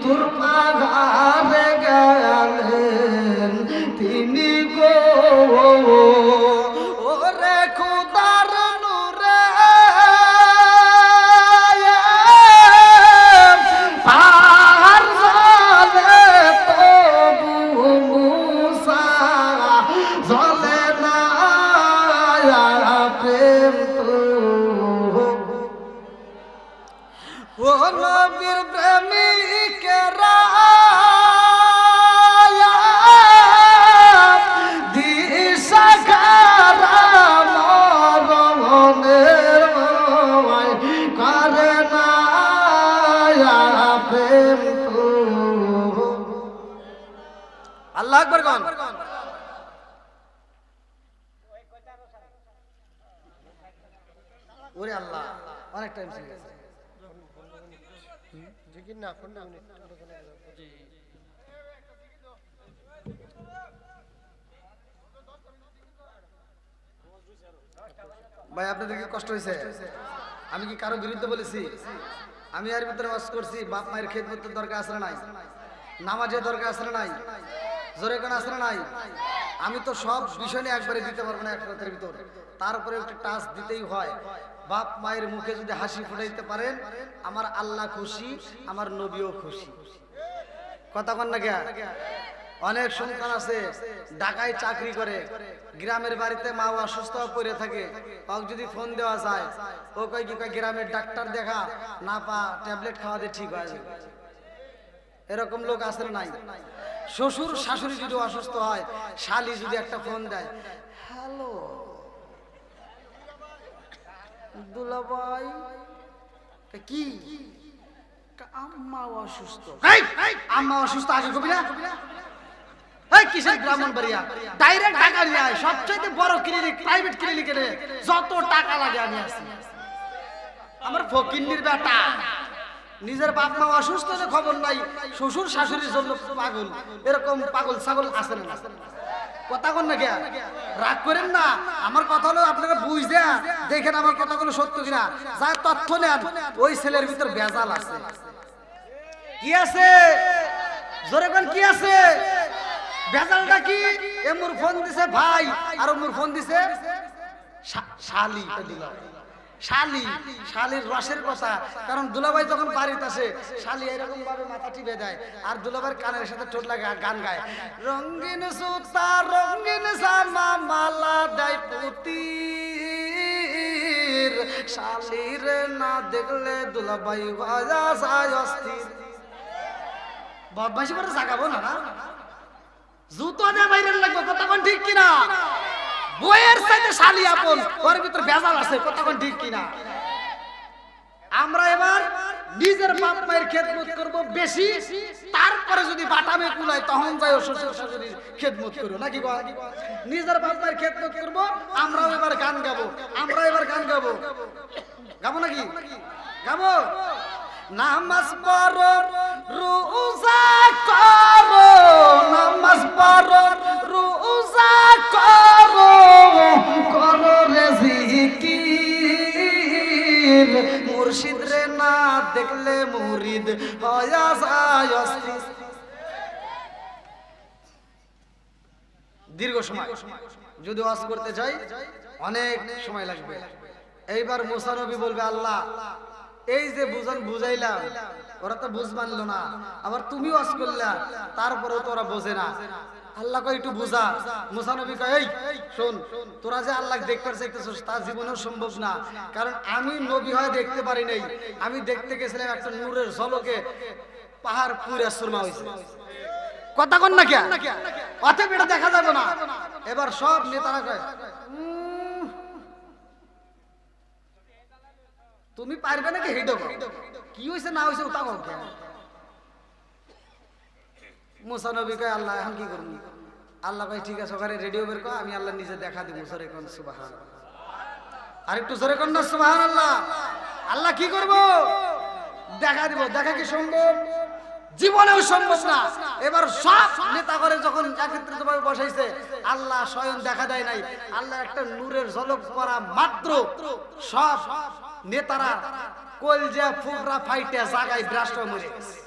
তোর পাহাড়ে গেলেন তিনি গো। ওরে খোদার নূরে পাহাড় জ্বলে তবু মুসা জ্বলে না প্রেম তো। ও নবীর প্রেমিকেরা আল্লাহু আকবার গান। ওরে আল্লাহ অনেক টাইম চলে গেছে। ভাই আপনাদের কি কষ্ট হয়েছে? আমি কি কারো বিরুদ্ধে বলেছি? আমি এর ভিতরে ওয়াজ করছি বাপ মায়ের খেদমতের দরকার আছে না নাই? নামাজের দরকার আছে না নাই? জোরে কোন আছে না নাই? আমি তো সব বিষয় নিয়ে একবারে দিতে পারবো না এক রাতের ভিতর, তারপরে একটা টাচ দিতেই হয়। বাপ মায়ের মুখে যদি হাসি ফুটাইতে পারেন আমার আল্লাহ খুশি, আমার নবীও খুশি। কথা কন না কে? অনেক সন্তান আছে ঢাকায় চাকরি করে, গ্রামের বাড়িতে মা অসুস্থ পড়ে থাকে, ওকে যদি ফোন দেওয়া যায় ও কয় কি কয় গ্রামের ডাক্তার দেখা না পা ট্যাবলেট খাওয়াতে ঠিক হয়ে যাবে। এরকম লোক আছে না নাই? শ্বশুর শাশুড়ি যদি অসুস্থ হয়, শালি যদি একটা ফোন দেয়, হ্যালো দুলাভাই কি আম্মা অসুস্থ, আম্মা অসুস্থ আগে কবি না এই কিসের ব্রাহ্মণবাড়িয়া, ডাইরেক্ট ঢাকা নিয়ে আয়, সবচেয়ে বড় ক্লিনিক, প্রাইভেট ক্লিনিকে যত টাকা লাগে আমি আছি। আমার ফকিন্নির বেটা, নিজের বাপ মা অসুস্থ হলে খবর নাই, শ্বশুর শাশুড়ির জন্য পাগল। এরকম পাগল ছাগল আছে না? কথা কন না কে, রাগ করেন না। আমার কথা হলো আপনারা বুঝে দেখেন আমার কথাগুলো সত্য কিনা, যা তথ্য নেন ওই ছেলের ভিতর বেজাল আছে। কি আছে জোরে কোন, কি আছে? বেজালটা কি? এমুর ফোন দিছে ভাই, আর ওমুর ফোন দিছে শালি। শালি, শালির রসের কথা। কারণ দুলাভাই যখন বাড়িতে আসে, শালি এরকম ভাবে মাথা টিপে দেয়, আর দুলাভাইয়ের কানের সাথে ঠোঁট লাগে গান গায়, রঙিন সুতা রঙিন জামা মালা দেয় পুতির, শালির না দেখলে দুলাভাই হয়ে যায় অস্থির। বদমাইশি করে জাগাবো না, না জুতো দিয়ে বাইরে লাগবে। কথা কোন ঠিক কিনা? বইয়ের সাথে শালি আপন, ওর ভিতর বেজাল আছে। কথা কোন ঠিক কিনা? আমরা এবার নিজের বাপ মায়ের খেদমত করব বেশি, তারপরে যদি বাটামে কুলায় তখন যাই শ্বশুর শাশুড়ির খেদমত করবো, নাকি? নিজের বাপ মায়ের খেদমত করবো। আমরাও এবার গান গাবো, আমরা এবার গান গাবো। গাবো নাকি? গাবো। নামাজ পড়ো রোজা করো, নামাজ পড়ো রোজা করো, করো রে জিকির, মুর্শিদ রে না দেখলে মুরিদ হয়া যায় অস্থির। দীর্ঘ সময় যদি ওয়াজ করতে যাই অনেক সময় লাগবে। এইবার মুসা নবী বলবে, আল্লাহ এই যে বুঝাইলাম ওরা তো বুঝ মানলো না, আবার তুমি ওয়াজ করলা তারপরেও তো ওরা বোঝে না। আল্লাহ কয় একটু বুঝা। মুসা নবী কয়, এই শোন, তোরা যে আল্লাহ দেখতে চাইতেছিস তা জীবনেও সম্ভব না, কারণ আমি নবী হয়ে দেখতে পারি নাই। আমি দেখতে গেছিলাম একটা নূরের ঝলকে পাহাড় পুরে সুরমা হয়েছে। কথা কন না কে, অতএব এটা দেখা যাবে না। এবার সব নেতারা কয়, তুমি পারবে নাকি? হেঁটে কি হয়েছে না হয়েছে ওটা কম। মুসা নবী কয়, আল্লাহ এখন কি করবি? আল্লাহ কয়, ঠিক আছে, ওখানে রেডিও বের কর, আমি আল্লাহ নিজে দেখা দিব। জোরে কোন সুবহানাল্লাহ, আরেকটু জোরে কোন না সুবহানাল্লাহ। আল্লাহ কি করব? দেখা দিব। দেখা কি সম্ভব? জীবনেও সম্ভব না। এবার সব নেতা করে যখন একত্রিত ভাবে বসাইছে, আল্লাহ স্বয়ং দেখা দেয় নাই। আল্লাহ একটা নূরের ঝলক পড়া মাত্র সব নেতারা কলজা ফুকরা ফাইটে জায়গায় ব্রাস্ট হয়ে মরে গেছে।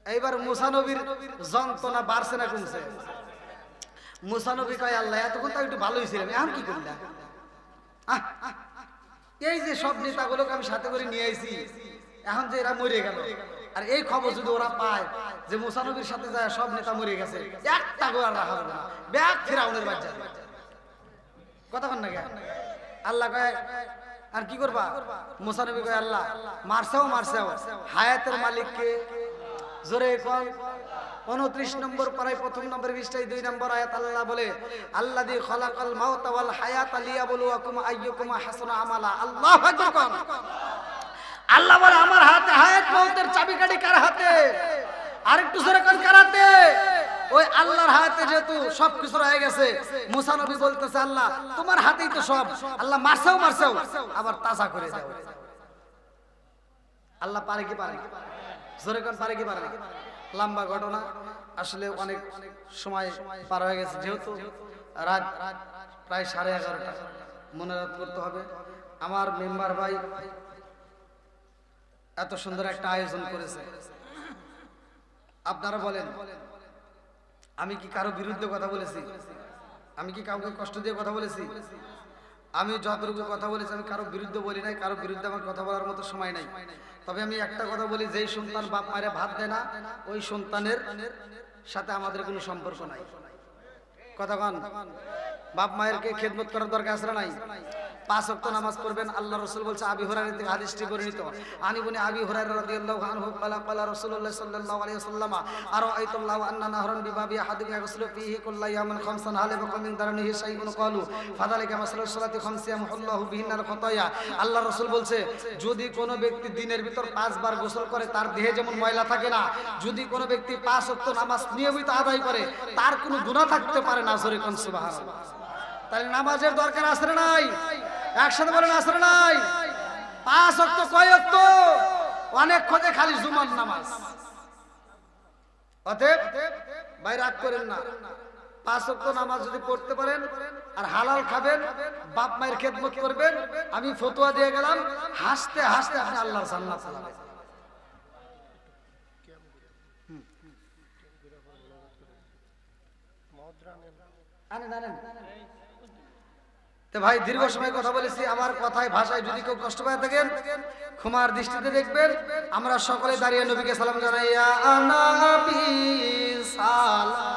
এইবার মুসা নবীর যন্ত্রণা বাড়ছে না কমছে? মুসা নবী কয়, আল্লাহ এতক্ষণ তো একটু ভালোই ছিলাম, এখন কি করলাম? এই যে সব নেতাগুলোকে আমি সাথে করে নিয়ে আইছি, এখন যে এরা মরে গেল, আর এই খবর যদি ওরা পায় যে মুসা নবীর সাথে যায় সব নেতা মরে গেছে, একটা গোয়ার রাখা হবে না, ব্যাগ ফিরাউনের বাচ্চা। কথা কন না কে? আল্লাহ কয়, আর কি করবা? মুসা নবী কয়, আল্লাহ মারছেও হায়াতের মালিককে। জোরে কোন। 29 নম্বর পারায় প্রথম নম্বর পৃষ্ঠায় 2 নম্বর আয়াত আল্লাহ বলে, আল্লাযী খালাকাল মাউতা ওয়াল হায়াতা লিয়াবলুয়াকুম আইয়ুকুম আহসানু আমালা। আল্লাহু আকবার। আল্লাহ বলে, আমার হাতে হায়াত মউতের চাবিকাঠি কার হাতে? আরেকটু জোরে কোন, কার হাতে? ওই আল্লাহর হাতে যেহেতু সবকিছু রয়ে গেছে, মুসা নবী বলতেছে, আল্লাহ তোমার হাতেই তো সব। আল্লাহ মারছেও আবার তাজা করে দাও। আল্লাহ পারে কি পারে? জোরে কোন, পারে কি পারে না? লম্বা ঘটনা, আসলে অনেক সময় পার হয়ে গেছে, যেহেতু রাত প্রায় 11:30, মনে রাত করতে হবে। আমার মেম্বার ভাই এত সুন্দর একটা আয়োজন করেছে, আপনারা বলেন আমি কি কারো বিরুদ্ধে কথা বলেছি? আমি কি কাউকে কষ্ট দিয়ে কথা বলেছি? আমি যতটুকু কথা বলেছি আমি কারো বিরুদ্ধে বলি নাই, কারো বিরুদ্ধে আমার কথা বলার মতো সময় নাই। তবে আমি একটা কথা বলি, যেই সন্তান বাপ মায়ের ভাত দেয় না, ওই সন্তানের সাথে আমাদের কোনো সম্পর্ক নাই। কথা কন, বাপ মায়েরকে খেদমত করার দরকার আছে না নাই? 5 ওয়াক্ত নামাজ পড়বেন। আল্লাহ রাসূল বলছে, আবি হুরায়রা থেকে হাদিসটি বর্ণিত, আনি ইবনে আবি হুরায়রা রাদিয়াল্লাহু আনহু ক্বালা ক্বালা রাসূলুল্লাহ সাল্লাল্লাহু আলাইহি ওয়াসাল্লাম আরাআইতুল্লাহু আন্না নাহরান বিবাবি আহাদিকুম ইয়াগসিলু ফীহি কুল্লা ইয়াওমিন খামসান হাল ইয়াবকা মিন দারনিহি শাইউন ক্বালু ফাযালিকা মাসালুস সালাতি খামসি ইয়ামহুল্লাহু বিহিন্নাল খাতায়া। আল্লাহ রাসূল বলছে, যদি কোনো ব্যক্তি দিনের ভিতর 5 বার গোসল করে তার দেহে যেমন ময়লা থাকে না, যদি কোনো ব্যক্তি 5 ওয়াক্ত নামাজ নিয়মিত আদায় করে তার কোনো গুনাহ থাকতে পারে না। জোরে কোন সুবহানাল্লাহ। তাহলে নামাজের দরকার আছে না নাই? একসাথে বলেন আছে না নাই? 5 ওয়াক্ত কয় ওয়াক্ত? অনেক খোঁজে খালি জুমার নামাজ। অতএব ভাই রাগ করেন না, 5 ওয়াক্ত নামাজ যদি পড়তে পারেন আর হালাল খাবেন, বাপ মায়ের খেদমত করবেন, আমি ফতোয়া দিয়ে গেলাম, হাসতে হাসতে আপনি আল্লাহর জান্নাত পাবেন। তো ভাই দীর্ঘ সময় কথা বলেছি, আমার কথায় ভাষায় যদি কেউ কষ্ট পায় থাকেন ক্ষমার দৃষ্টিতে দেখবেন। আমরা সকলে দাঁড়িয়ে নবীকে সালাম জানাই, ইয়া নবী সালাম।